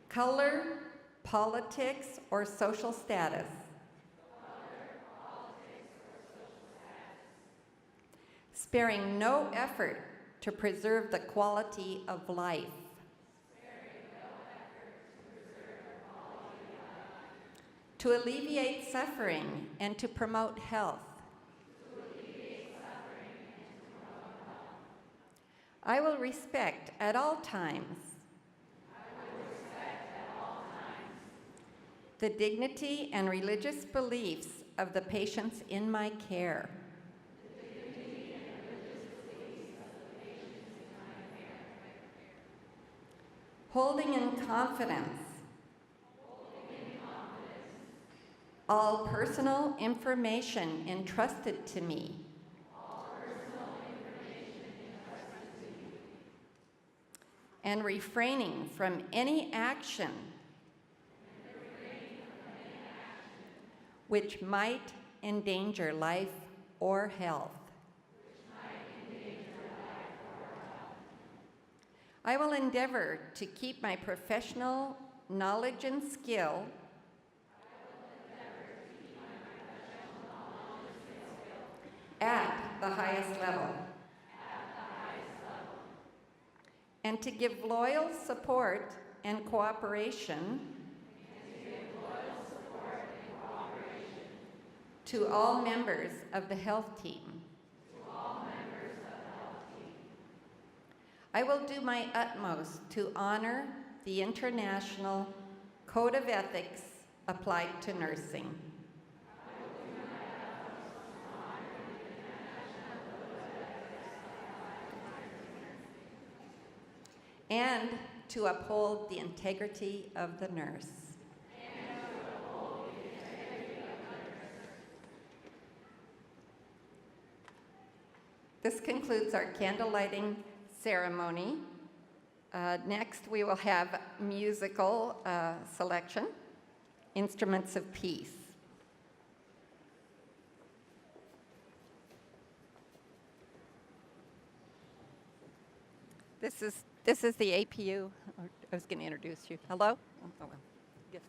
color, politics, or social status. Sparing no effort to preserve the quality of life. To alleviate suffering and to promote health. I will respect at all times the dignity and religious beliefs of the patients in my care. Holding in confidence all personal information entrusted to me. And refraining from any action which might endanger life or health. I will endeavor to keep my professional knowledge and skill at the highest level. And to give loyal support and cooperation to all members of the health team. I will do my utmost to honor the International Code of Ethics applied to nursing. And to uphold the integrity of the nurse. This concludes our candle lighting ceremony. Next, we will have musical selection, Instruments of Peace. This is the APU. I was going to introduce you. Hello? Oh, well. Yes,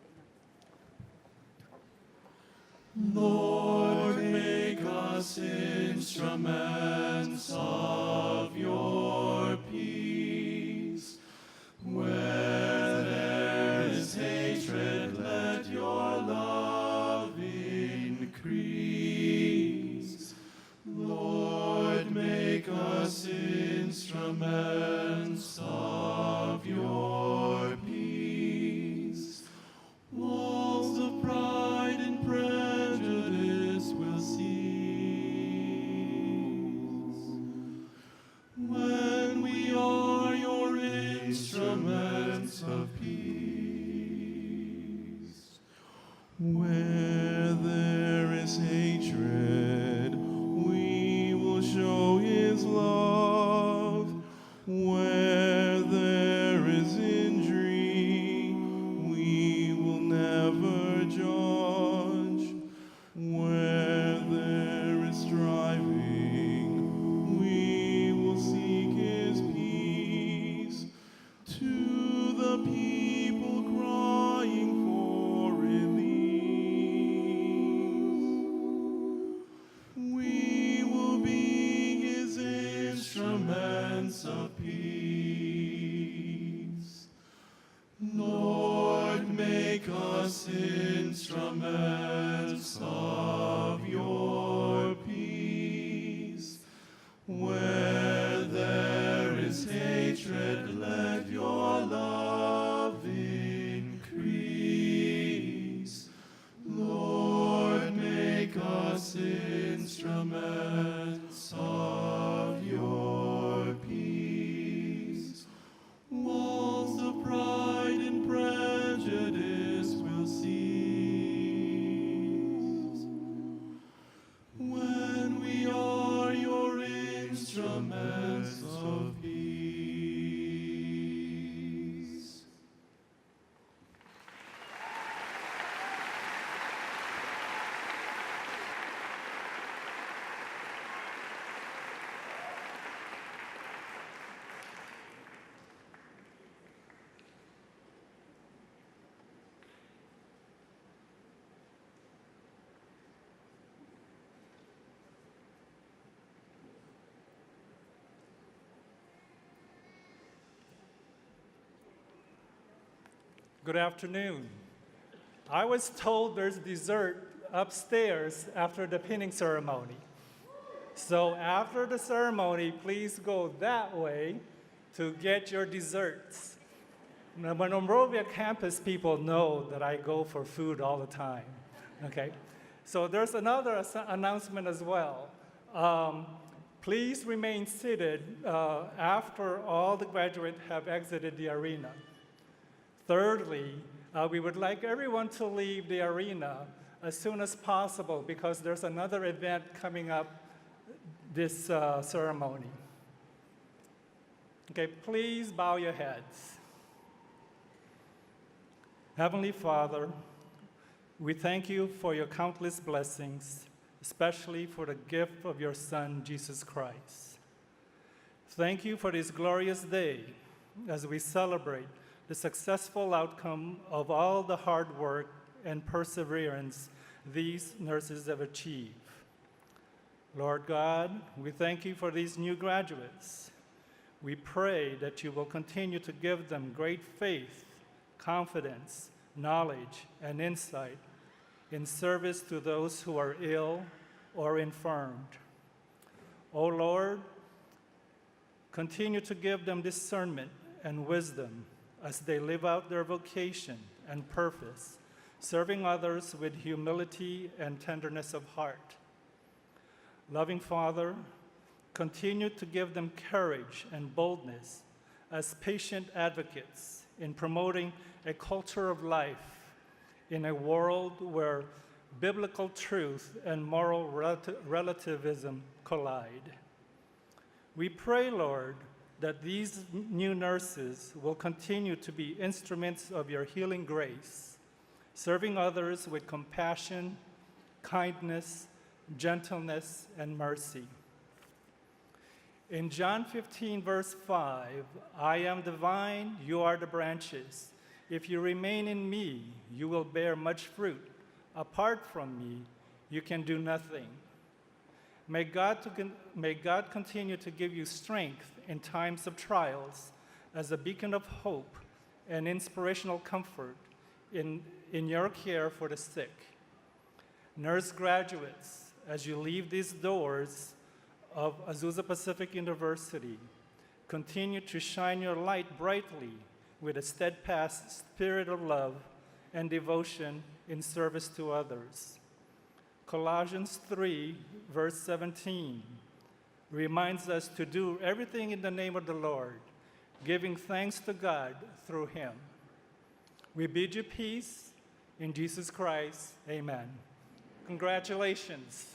Lord, make us instruments of your peace. Where there is hatred, let your love increase. Lord, make us instruments of your peace. Walls of pride and prejudice will cease when we are your instruments of peace. Where there is hatred, we will show his love. Where there is Good afternoon. I was told there's dessert upstairs after the pinning ceremony. So after the ceremony, please go that way to get your desserts. Now, the Monrovia campus people know that I go for food all the time, okay? So there's another announcement as well. Please remain seated after all the graduates have exited the arena. Thirdly, we would like everyone to leave the arena as soon as possible because there's another event coming up this ceremony. Okay, please bow your heads. Heavenly Father, we thank you for your countless blessings, especially for the gift of your Son, Jesus Christ. Thank you for this glorious day as we celebrate the successful outcome of all the hard work and perseverance these nurses have achieved. Lord God, we thank you for these new graduates. We pray that you will continue to give them great faith, confidence, knowledge, and insight in service to those who are ill or infirmed. O Lord, continue to give them discernment and wisdom as they live out their vocation and purpose, serving others with humility and tenderness of heart. Loving Father, continue to give them courage and boldness as patient advocates in promoting a culture of life in a world where biblical truth and moral relativism collide. We pray, Lord, that these new nurses will continue to be instruments of your healing grace, serving others with compassion, kindness, gentleness, and mercy. In John 15, verse 5, I am the vine, you are the branches. If you remain in me, you will bear much fruit. Apart from me, you can do nothing. May God continue to give you strength in times of trials as a beacon of hope and inspirational comfort in your care for the sick. Nurse graduates, as you leave these doors of Azusa Pacific University, continue to shine your light brightly with a steadfast spirit of love and devotion in service to others. Colossians 3, verse 17, reminds us to do everything in the name of the Lord, giving thanks to God through him. We bid you peace in Jesus Christ. Amen. Congratulations.